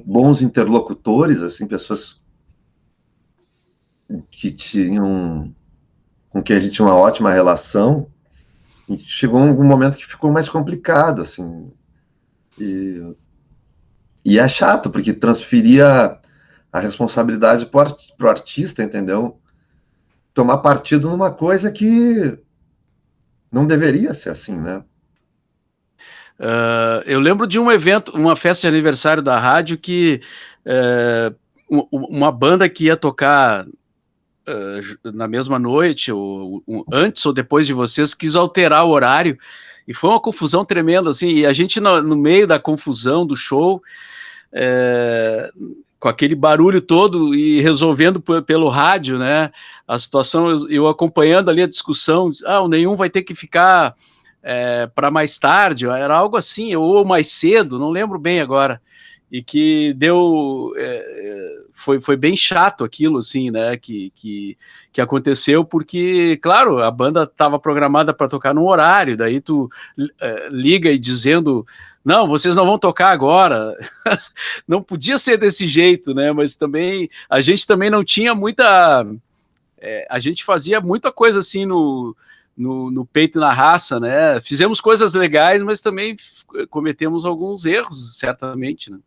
bons interlocutores, assim, pessoas que tinham, com quem a gente tinha uma ótima relação, e chegou um momento que ficou mais complicado, assim, e é chato, porque transferia a responsabilidade para o artista, entendeu? Tomar partido numa coisa que não deveria ser assim, né?
Eu lembro de um evento, uma festa de aniversário da rádio que uma banda que ia tocar na mesma noite, ou antes ou depois de vocês, quis alterar o horário, e foi uma confusão tremenda, assim, e a gente no meio da confusão do show, com aquele barulho todo e resolvendo pelo rádio, né, a situação, eu acompanhando ali a discussão, o Nenhum vai ter que ficar para mais tarde, era algo assim, ou mais cedo, não lembro bem agora, e que deu, foi bem chato aquilo, assim, né, que aconteceu, porque, claro, a banda estava programada para tocar num horário, daí tu liga e dizendo, não, vocês não vão tocar agora, não podia ser desse jeito, né, mas também, a gente também não tinha muita, a gente fazia muita coisa assim no peito e na raça, né? Fizemos coisas legais, mas também cometemos alguns erros, certamente, né?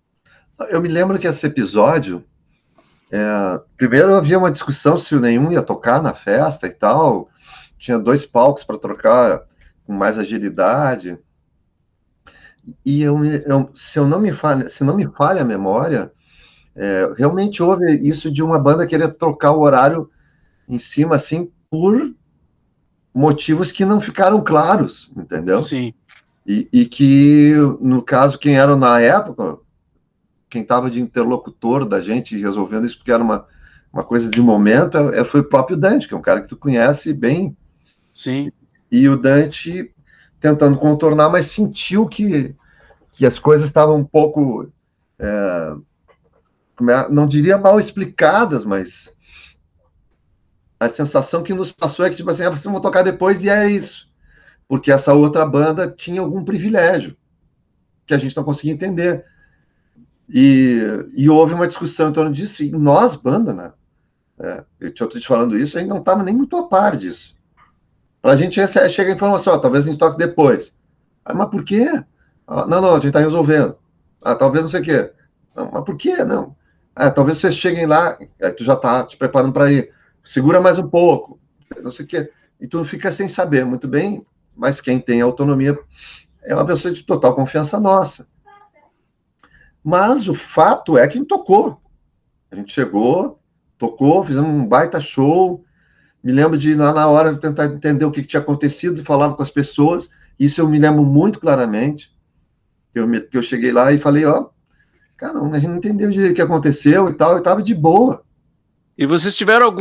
Eu me lembro que esse episódio, primeiro havia uma discussão se o Nenhum ia tocar na festa e tal, tinha 2 palcos para trocar com mais agilidade, e se não me falha a memória, realmente houve isso de uma banda querer trocar o horário em cima, assim, por motivos que não ficaram claros, entendeu?
Sim.
E que, no caso, quem era na época, quem estava de interlocutor da gente resolvendo isso, porque era uma coisa de momento, foi o próprio Dante, que é um cara que tu conhece bem.
Sim.
E o Dante tentando contornar, mas sentiu que as coisas estavam um pouco, não diria mal explicadas, mas a sensação que nos passou é que, tipo assim, vocês vão tocar depois e é isso. Porque essa outra banda tinha algum privilégio que a gente não conseguia entender. E houve uma discussão em torno disso, e nós, banda, né? Eu estou te falando isso, a gente não estava nem muito a par disso. Para a gente chega a informação, talvez a gente toque depois. Mas por quê? Não, a gente está resolvendo. Talvez não sei o quê. Não, mas por quê? Não. Talvez vocês cheguem lá, aí tu já está te preparando para ir. Segura mais um pouco, não sei o quê. E tu fica sem saber muito bem, mas quem tem autonomia é uma pessoa de total confiança nossa. Mas o fato é que tocou. A gente chegou, tocou, fizemos um baita show. Me lembro de, na hora, tentar entender o que tinha acontecido, falar com as pessoas. Isso eu me lembro muito claramente. Que eu cheguei lá e falei, cara, a gente não entendeu direito o que aconteceu e tal, eu estava de boa.
E vocês tiveram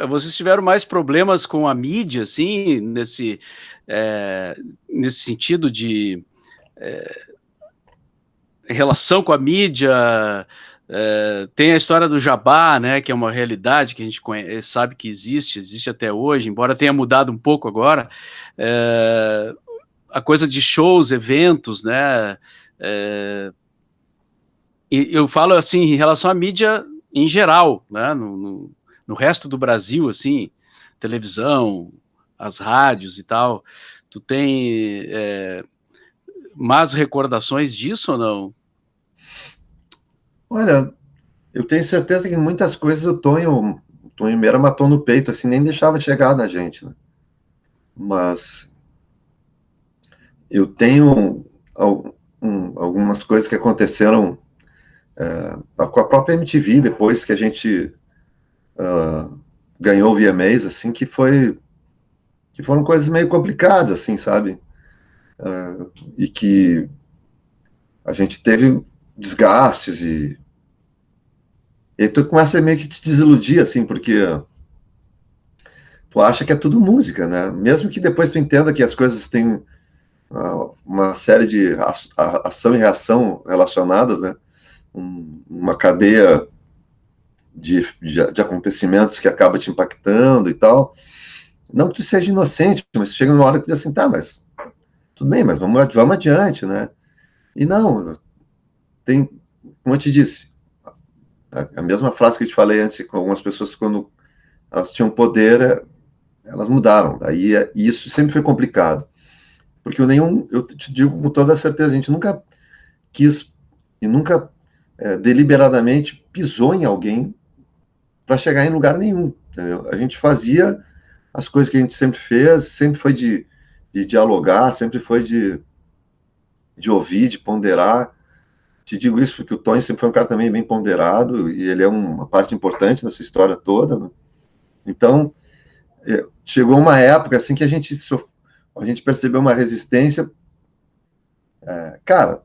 vocês tiveram mais problemas com a mídia, assim, nesse sentido de relação com a mídia? Tem a história do jabá, né, que é uma realidade que a gente sabe que existe até hoje, embora tenha mudado um pouco agora. A coisa de shows, eventos, né? E eu falo assim em relação à mídia em geral, né, no resto do Brasil, assim, televisão, as rádios e tal. Tu tem más recordações disso ou não?
Olha, eu tenho certeza que muitas coisas o Tonho Meira matou no peito, assim, nem deixava chegar na gente, né? Mas eu tenho algumas coisas que aconteceram com a própria MTV, depois que a gente ganhou o VMAs, assim, que foram coisas meio complicadas, assim, sabe? E que a gente teve desgastes e aí tu começa a meio que te desiludir, assim, porque tu acha que é tudo música, né? Mesmo que depois tu entenda que as coisas têm uma série de ação e reação relacionadas, né? Uma cadeia de acontecimentos que acaba te impactando e tal. Não que tu seja inocente, mas chega uma hora que tu diz assim, tá, mas tudo bem, mas vamos adiante, né? E não, tem, como eu te disse, a mesma frase que eu te falei antes, com algumas pessoas, quando elas tinham poder, elas mudaram. Daí isso sempre foi complicado. Porque eu te digo com toda certeza, a gente nunca quis e nunca deliberadamente pisou em alguém para chegar em lugar nenhum. Entendeu? A gente fazia as coisas que a gente sempre fez, sempre foi de dialogar, sempre foi de ouvir, de ponderar. Te digo isso porque o Tony sempre foi um cara também bem ponderado e ele é uma parte importante nessa história toda. Né? Então, chegou uma época assim que a gente percebeu uma resistência. Cara,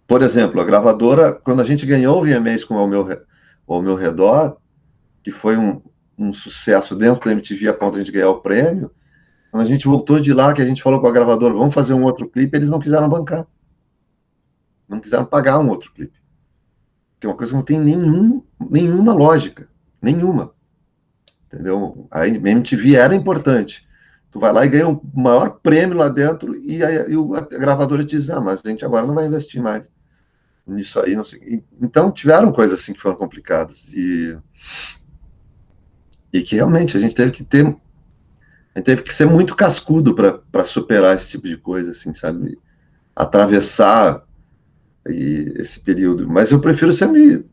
por exemplo, a gravadora, quando a gente ganhou o VMAs com Ao Meu Redor, que foi um sucesso dentro da MTV a ponto de a gente ganhar o prêmio, quando a gente voltou de lá, que a gente falou com a gravadora, vamos fazer um outro clipe, eles não quiseram bancar. Não quiseram pagar um outro clipe. Que é uma coisa que não tem nenhuma lógica. Nenhuma. Entendeu? A MTV era importante. Tu vai lá e ganha o maior prêmio lá dentro e a gravadora te diz, mas a gente agora não vai investir mais nisso aí. Não sei. Então tiveram coisas assim que foram complicadas. E que realmente a gente teve que ser muito cascudo para superar esse tipo de coisa, assim, sabe? Atravessar esse período. Mas eu prefiro sempre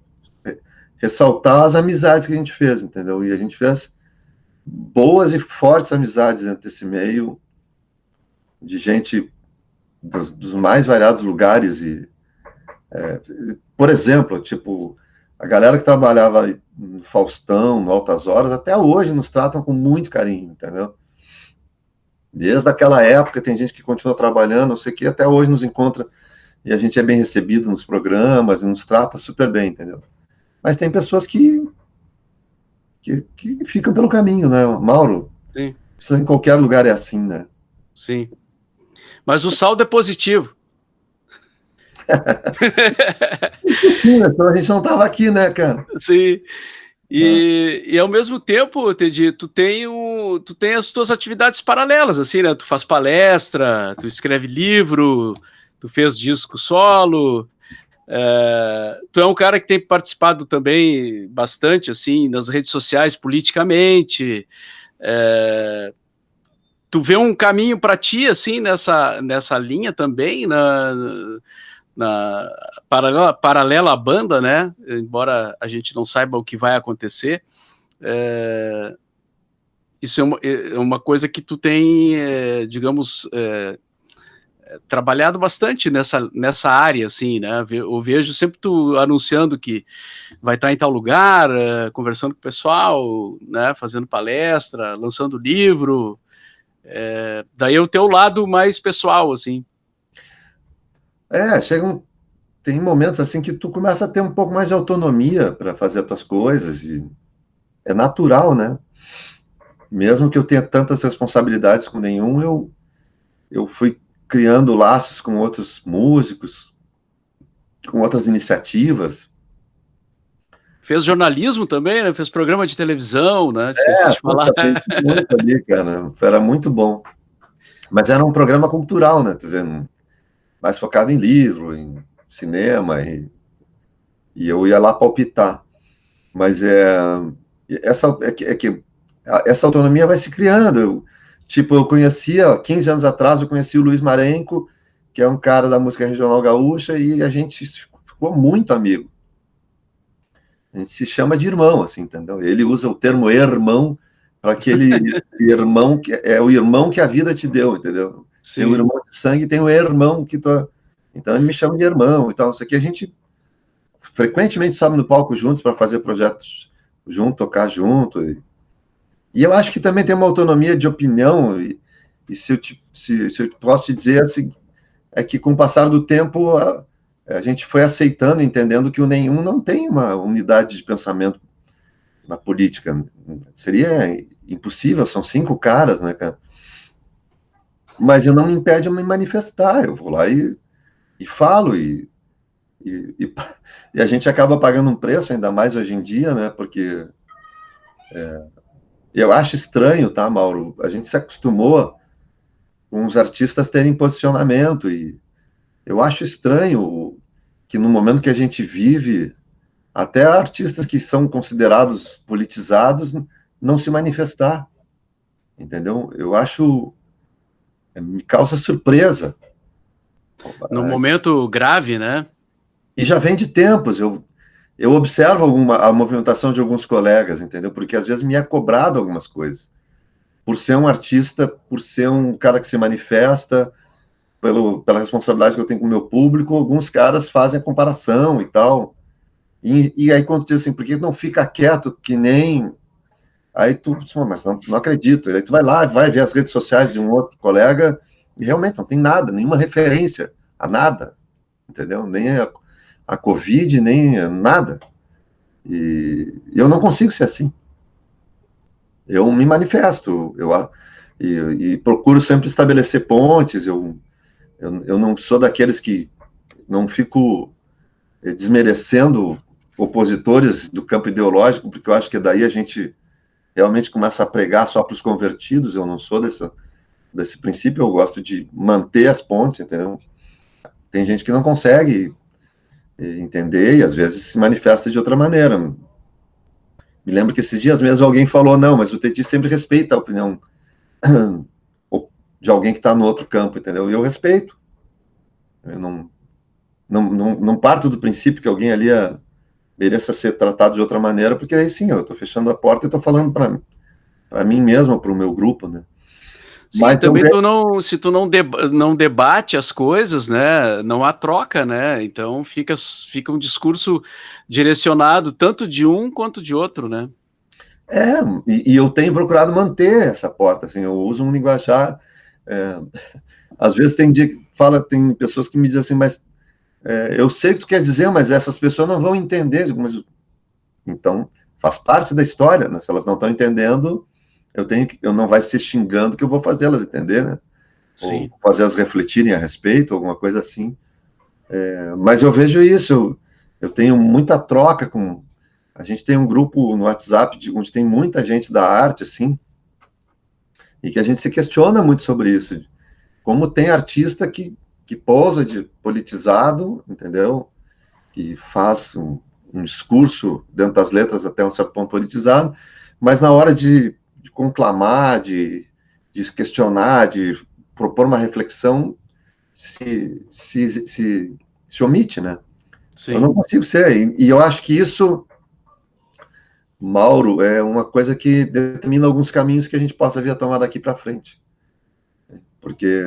ressaltar as amizades que a gente fez, entendeu? E a gente fez boas e fortes amizades dentro desse meio, de gente dos mais variados lugares. Por exemplo, tipo, a galera que trabalhava no Faustão, no Altas Horas, até hoje nos tratam com muito carinho, entendeu? Desde aquela época tem gente que continua trabalhando, não sei o que, até hoje nos encontra e a gente é bem recebido nos programas e nos trata super bem, entendeu? Mas tem pessoas que ficam pelo caminho, né? Mauro,
Sim.
isso em qualquer lugar é assim, né?
Sim. Mas o saldo é positivo.
Sim, então a gente não estava aqui, né, cara?
Sim. E ao mesmo tempo, Teddy, tu tem as tuas atividades paralelas, assim, né? Tu faz palestra, tu escreve livro, tu fez disco solo. Tu é um cara que tem participado também bastante, assim, nas redes sociais, politicamente. Tu vê um caminho para ti, assim, nessa linha também, paralela à banda, né? Embora a gente não saiba o que vai acontecer. Isso é uma coisa que tu tem, digamos, trabalhado bastante nessa área, assim, né? Eu vejo sempre tu anunciando que vai estar em tal lugar, conversando com o pessoal, né? Fazendo palestra, lançando livro. Daí é o teu lado mais pessoal, assim.
Tem momentos assim que tu começa a ter um pouco mais de autonomia para fazer as tuas coisas e é natural, né? Mesmo que eu tenha tantas responsabilidades com nenhum, eu fui criando laços com outros músicos, com outras iniciativas.
Fez jornalismo também, né? Fez programa de televisão, né? Esqueci de falar.
Muito ali, cara. Era muito bom. Mas era um programa cultural, né? Tá vendo? Mais focado em livro, em cinema, e eu ia lá palpitar. Mas essa autonomia vai se criando. Eu conhecia, 15 anos atrás, eu conheci o Luiz Marenco, que é um cara da música regional gaúcha, e a gente ficou muito amigo. A gente se chama de irmão, assim, entendeu? Ele usa o termo irmão para aquele irmão que é o irmão que a vida te deu, entendeu? Sim. Tem o irmão de sangue, tem o irmão que tu. Então ele me chama de irmão e tal. Isso aqui a gente frequentemente sobe no palco juntos para fazer projetos junto, tocar junto. E eu acho que também tem uma autonomia de opinião, e se eu posso te dizer assim, é que com o passar do tempo a gente foi aceitando, entendendo que o nenhum não tem uma unidade de pensamento na política. Seria impossível, são 5 caras, né, cara? Mas eu não me impede de me manifestar, eu vou lá e falo, e, e, e a gente acaba pagando um preço, ainda mais hoje em dia, né, porque eu acho estranho, tá, Mauro? A gente se acostumou com os artistas terem posicionamento, e eu acho estranho que no momento que a gente vive, até artistas que são considerados politizados não se manifestar, entendeu? Eu acho, me causa surpresa.
No momento grave, né?
E já vem de tempos, eu observo a movimentação de alguns colegas, entendeu? Porque às vezes me é cobrado algumas coisas. Por ser um artista, por ser um cara que se manifesta, pela responsabilidade que eu tenho com o meu público, alguns caras fazem a comparação e tal. E aí quando tu diz assim, por que não fica quieto que nem... Aí tu, mas não acredito. Aí tu vai lá, vai ver as redes sociais de um outro colega e realmente não tem nada, nenhuma referência a nada, entendeu? Nem a Covid, nem nada. E eu não consigo ser assim. Eu me manifesto, e procuro sempre estabelecer pontes. Eu não sou daqueles que não fico desmerecendo opositores do campo ideológico, porque eu acho que daí a gente realmente começa a pregar só para os convertidos. Eu não sou desse princípio, eu gosto de manter as pontes, entendeu? Tem gente que não consegue entender e às vezes se manifesta de outra maneira. Me lembro que esses dias mesmo alguém falou, não, mas o Teti sempre respeita a opinião de alguém que está no outro campo, entendeu? E eu respeito. Eu não parto do princípio que alguém ali mereça ser tratado de outra maneira, porque aí sim, eu estou fechando a porta e estou falando para mim mesmo, para o meu grupo, né?
Sim, também se tu não debate as coisas, né, não há troca, né, então fica um discurso direcionado tanto de um quanto de outro, né.
E eu tenho procurado manter essa porta, assim, eu uso um linguajar, às vezes tem pessoas que me dizem assim, mas eu sei o que tu quer dizer, mas essas pessoas não vão entender, mas, então faz parte da história, né? Se elas não estão entendendo, eu não vai ser xingando que eu vou fazer elas entender, né?
Sim.
Ou fazer elas refletirem a respeito, alguma coisa assim. Mas eu vejo isso, eu tenho muita troca com... A gente tem um grupo no WhatsApp onde tem muita gente da arte, assim, e que a gente se questiona muito sobre isso. Como tem artista que posa de politizado, entendeu? Que faz um discurso dentro das letras até um certo ponto politizado, mas na hora de conclamar, de questionar, de propor uma reflexão, se omite, né?
Sim.
Eu não consigo ser, e eu acho que isso, Mauro, é uma coisa que determina alguns caminhos que a gente possa vir a tomar daqui para frente. Porque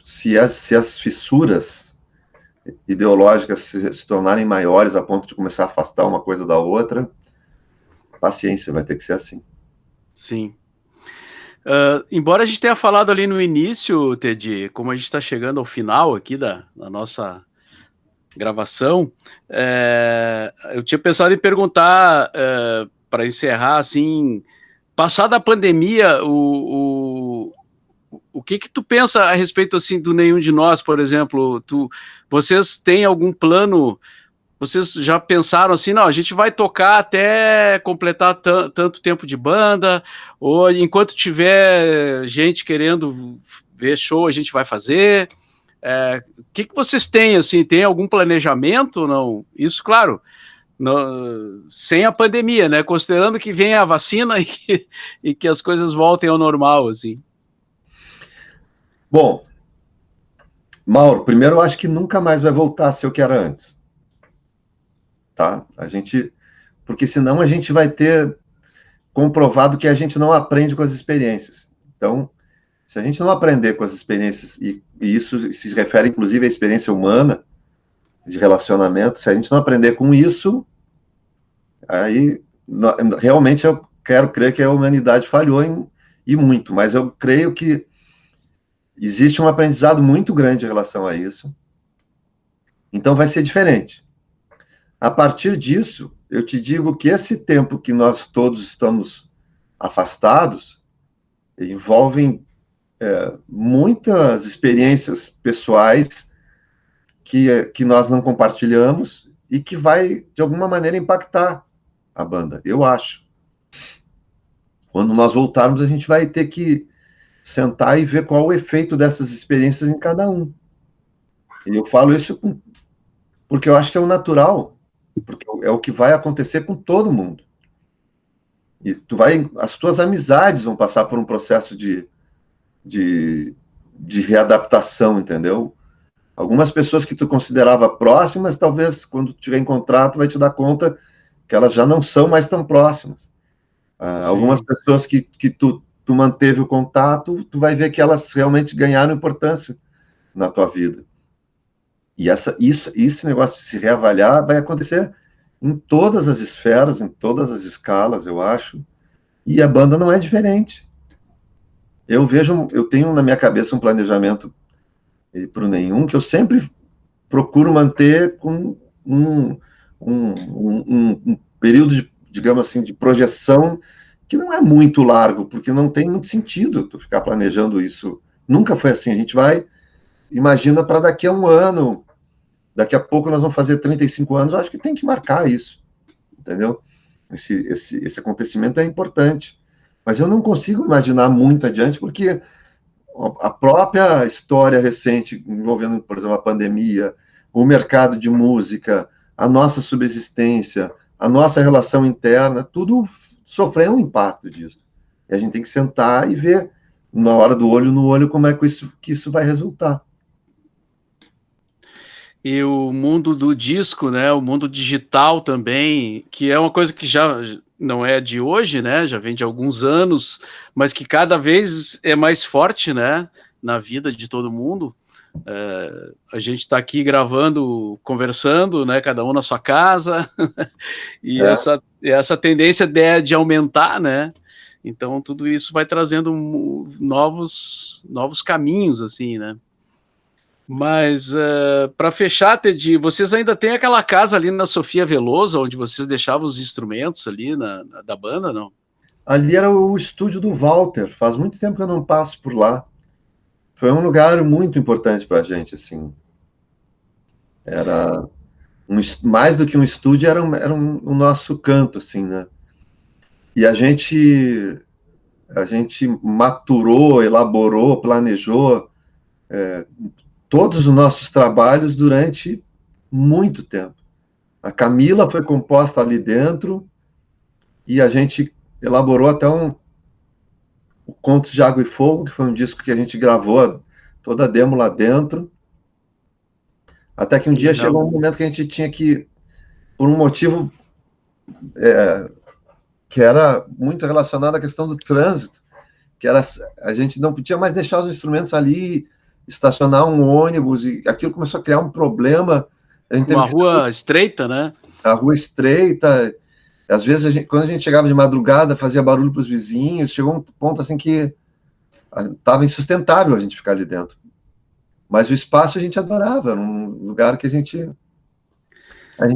se as fissuras ideológicas se tornarem maiores a ponto de começar a afastar uma coisa da outra, paciência, vai ter que ser assim.
Sim. Embora a gente tenha falado ali no início, Tedi, como a gente está chegando ao final aqui da nossa gravação, eu tinha pensado em perguntar, para encerrar, assim, passada a pandemia, o que tu pensa a respeito, assim, do Nenhum de Nós, por exemplo? Vocês têm algum plano? Vocês já pensaram assim, não, a gente vai tocar até completar tanto tempo de banda, ou enquanto tiver gente querendo ver show, a gente vai fazer? O que vocês têm, assim, tem algum planejamento ou não? Isso, claro, sem a pandemia, né? Considerando que vem a vacina e que as coisas voltem ao normal, assim.
Bom, Mauro, primeiro eu acho que nunca mais vai voltar a ser o que era antes. Tá? Porque senão a gente vai ter comprovado que a gente não aprende com as experiências. Então, se a gente não aprender com as experiências, e isso se refere inclusive à experiência humana, de relacionamento, se a gente não aprender com isso, aí realmente eu quero crer que a humanidade falhou e muito, mas eu creio que existe um aprendizado muito grande em relação a isso. Então vai ser diferente. A partir disso, eu te digo que esse tempo que nós todos estamos afastados envolvem muitas experiências pessoais que nós não compartilhamos e que vai, de alguma maneira, impactar a banda, eu acho. Quando nós voltarmos, a gente vai ter que sentar e ver qual o efeito dessas experiências em cada um. E eu falo isso porque eu acho que é o natural, porque é o que vai acontecer com todo mundo. E as tuas amizades vão passar por um processo de readaptação, entendeu? Algumas pessoas que tu considerava próximas, talvez quando tiver em contato vai te dar conta que elas já não são mais tão próximas. Algumas pessoas que tu manteve o contato, tu vai ver que elas realmente ganharam importância na tua vida. E esse negócio de se reavaliar vai acontecer em todas as esferas, em todas as escalas, eu acho. E a banda não é diferente. Eu tenho na minha cabeça um planejamento para o Nenhum que eu sempre procuro manter com um período, digamos assim, de projeção que não é muito largo, porque não tem muito sentido tu ficar planejando isso. Nunca foi assim. A gente imagina para daqui a um ano, daqui a pouco nós vamos fazer 35 anos, eu acho que tem que marcar isso, entendeu? Esse acontecimento é importante. Mas eu não consigo imaginar muito adiante, porque a própria história recente, envolvendo, por exemplo, a pandemia, o mercado de música, a nossa subsistência, a nossa relação interna, tudo sofreu um impacto disso. E a gente tem que sentar e ver, na hora do olho no olho, como é que isso vai resultar.
E o mundo do disco, né, o mundo digital também, que é uma coisa que já não é de hoje, né, já vem de alguns anos, mas que cada vez é mais forte, né, na vida de todo mundo. A gente está aqui gravando, conversando, né, cada um na sua casa, e essa tendência de aumentar, né, então tudo isso vai trazendo novos caminhos, assim, né. Mas para fechar, Teddy, vocês ainda têm aquela casa ali na Sofia Veloso, onde vocês deixavam os instrumentos ali da banda, não?
Ali era o estúdio do Walter, faz muito tempo que eu não passo por lá. Foi um lugar muito importante para a gente, assim. Era mais do que um estúdio, era um nosso canto, assim, né? E a gente maturou, elaborou, planejou todos os nossos trabalhos durante muito tempo. A Camila foi composta ali dentro e a gente elaborou até o Contos de Água e Fogo, que foi um disco que a gente gravou toda a demo lá dentro. Até que um dia chegou um momento que a gente tinha que, por um motivo que era muito relacionado à questão do trânsito, que era a gente não podia mais deixar os instrumentos ali, estacionar um ônibus, e aquilo começou a criar um problema.
Uma rua estreita, né?
A rua estreita. Às vezes, quando a gente chegava de madrugada, fazia barulho para os vizinhos. Chegou um ponto assim que estava insustentável a gente ficar ali dentro. Mas o espaço a gente adorava, era um lugar que a gente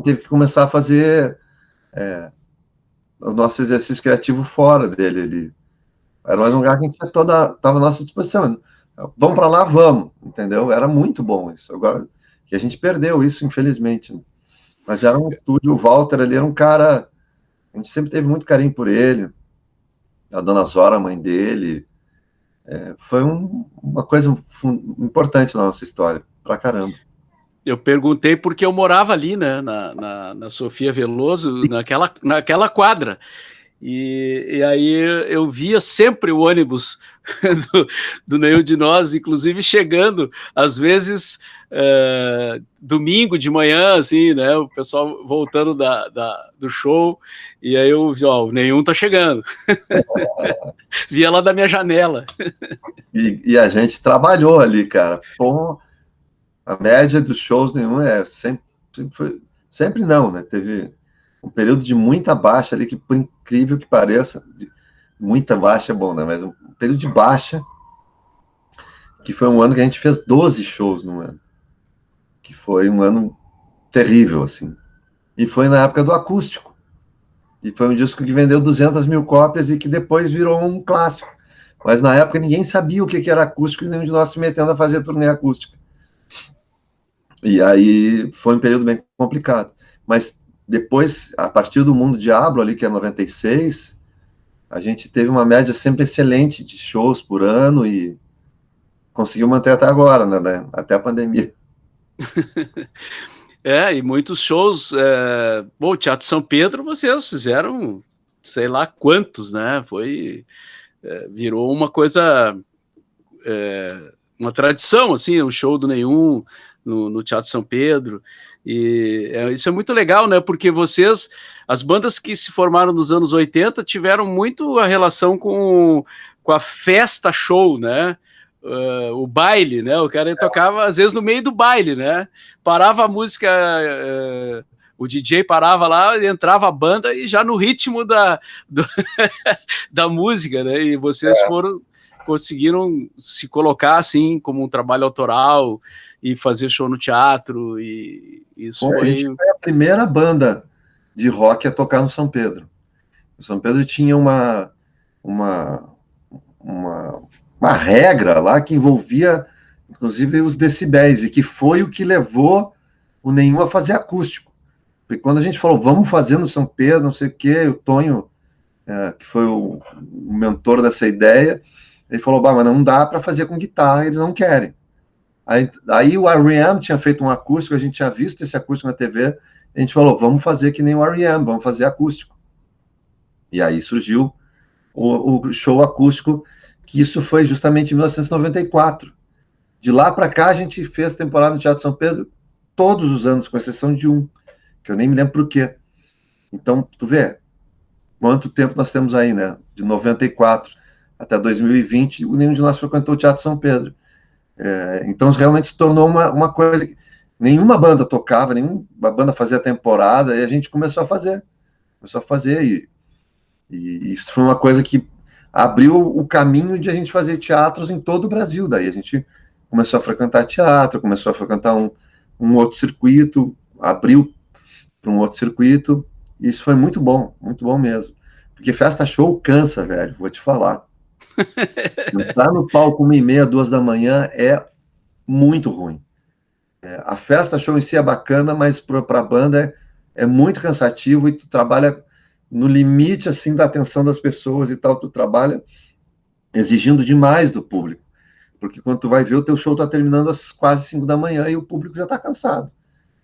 teve que começar a fazer o nosso exercício criativo fora dele ali. Era mais um lugar que a gente estava à nossa disposição. Vamos para lá, vamos, entendeu? Era muito bom isso. Agora que a gente perdeu isso, infelizmente. Né? Mas era um estúdio, o Walter ali era um cara, a gente sempre teve muito carinho por ele. A dona Zora, a mãe dele, foi uma coisa importante na nossa história, pra caramba.
Eu perguntei porque eu morava ali, né, na Sofia Veloso, naquela quadra. E aí eu via sempre o ônibus do Nenhum de Nós, inclusive chegando, às vezes, domingo de manhã, assim, né, o pessoal voltando do show, e aí eu vi, ó, o Nenhum tá chegando. Via lá da minha janela.
E a gente trabalhou ali, cara. Pô, a média dos shows Nenhum sempre foi... Sempre não, né? um período de muita baixa ali, que por incrível que pareça, muita baixa é bom, né? Mas um período de baixa, que foi um ano que a gente fez 12 shows no ano, que foi um ano terrível, assim. E foi na época do acústico. E foi um disco que vendeu 200 mil cópias e que depois virou um clássico. Mas na época ninguém sabia o que era acústico e nenhum de nós se metendo a fazer turnê acústica. E aí foi um período bem complicado. Mas depois, a partir do Mundo Diablo, ali que é 96, a gente teve uma média sempre excelente de shows por ano e conseguiu manter até agora, né? Até a pandemia.
E muitos shows. Bom, o Teatro São Pedro, vocês fizeram, sei lá quantos, né? Virou uma coisa, uma tradição, assim, o show do Nenhum no Teatro São Pedro. E isso é muito legal, né? Porque as bandas que se formaram nos anos 80 tiveram muito a relação com a festa show, né? O baile, né? O cara tocava às vezes no meio do baile, né? Parava a música, o DJ parava lá, entrava a banda e já no ritmo da música, né? E vocês conseguiram se colocar assim como um trabalho autoral e fazer show no teatro, e isso
A gente foi a primeira banda de rock a tocar no São Pedro. O São Pedro tinha uma regra lá que envolvia, inclusive, os decibéis, e que foi o que levou o Nenhum a fazer acústico. Porque quando a gente falou, vamos fazer no São Pedro, não sei o quê, o Tonho, que foi o mentor dessa ideia, ele falou, mas não dá para fazer com guitarra, eles não querem. Aí o R.E.M. tinha feito um acústico, a gente tinha visto esse acústico na TV, a gente falou, vamos fazer que nem o R.E.M., vamos fazer acústico. E aí surgiu o show acústico, que isso foi justamente em 1994. De lá para cá, a gente fez temporada no Teatro São Pedro todos os anos, com exceção de um, que eu nem me lembro por quê. Então, tu vê quanto tempo nós temos aí, né? De 94 até 2020, nenhum de nós frequentou o Teatro São Pedro. Então, realmente se tornou uma coisa que nenhuma banda tocava, nenhuma banda fazia temporada, e a gente começou a fazer. E isso foi uma coisa que abriu o caminho de a gente fazer teatros em todo o Brasil. Daí a gente começou a frequentar teatro, começou a frequentar um outro circuito, abriu para um outro circuito, e isso foi muito bom mesmo. Porque festa show cansa, velho, vou te falar. Entrar no palco 1h30, 2 da manhã é muito ruim. A festa show em si é bacana, mas para a banda é muito cansativo e tu trabalha no limite, assim, da atenção das pessoas e tal, tu trabalha exigindo demais do público, porque quando tu vai ver, o teu show tá terminando às quase 5 da manhã e o público já tá cansado.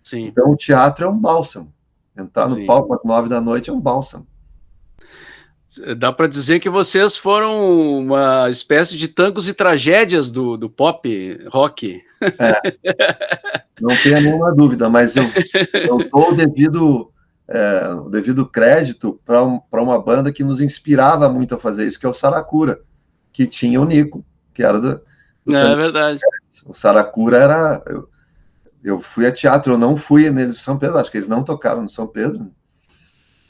Sim.
Então o teatro é um bálsamo. Entrar no palco às 9 da noite é um bálsamo.
Dá para dizer que vocês foram uma espécie de tangos e tragédias do pop rock.
Não tenha nenhuma dúvida, mas eu dou o devido crédito para uma banda que nos inspirava muito a fazer isso, que é o Saracura, que tinha o Nico, que era do
É verdade.
O Saracura era... Eu fui a teatro, eu não fui no São Pedro, acho que eles não tocaram no São Pedro.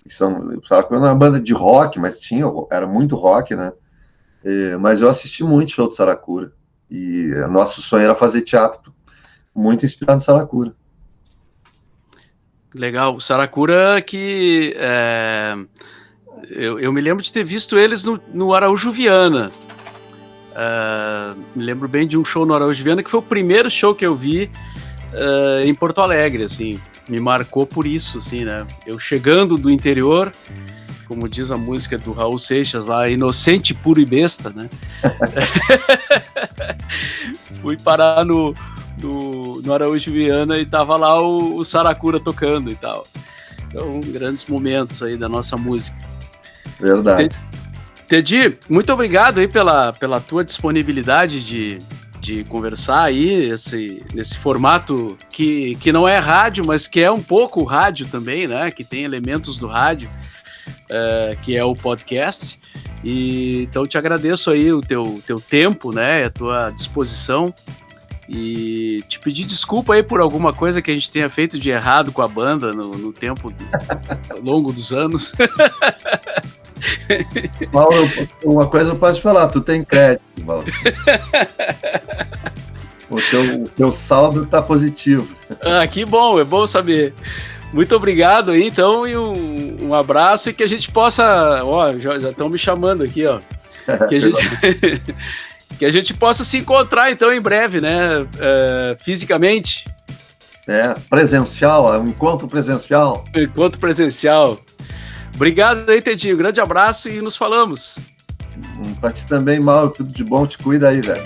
O Saracura não é uma banda de rock, mas era muito rock, né? Mas eu assisti muito show do Saracura. E nosso sonho era fazer teatro muito inspirado no Saracura.
Legal. O Saracura que... eu me lembro de ter visto eles no Araújo Viana. Me lembro bem de um show no Araújo Viana, que foi o primeiro show que eu vi em Porto Alegre, assim. Me marcou por isso, assim, né? Eu chegando do interior, como diz a música do Raul Seixas lá, inocente, puro e besta, né? Fui parar no Araújo Viana e tava lá o Saracura tocando e tal. Então, grandes momentos aí da nossa música.
Verdade.
Teddy, muito obrigado aí pela tua disponibilidade de conversar aí nesse formato que não é rádio, mas que é um pouco rádio também, né? Que tem elementos do rádio, que é o podcast. E então te agradeço aí o teu tempo, né? A tua disposição. E te pedir desculpa aí por alguma coisa que a gente tenha feito de errado com a banda no tempo longo dos anos.
Mauro, uma coisa eu posso te falar, tu tem crédito, Mauro. O teu saldo está positivo.
Ah, que bom, é bom saber. Muito obrigado aí, então, e um abraço, e que a gente possa, já estão me chamando aqui, que a gente possa se encontrar, então, em breve, né, fisicamente.
Presencial, um encontro presencial.
Encontro presencial. Obrigado aí, Tedinho, grande abraço e nos falamos.
Pra ti também, Mauro, tudo de bom, te cuida aí, velho.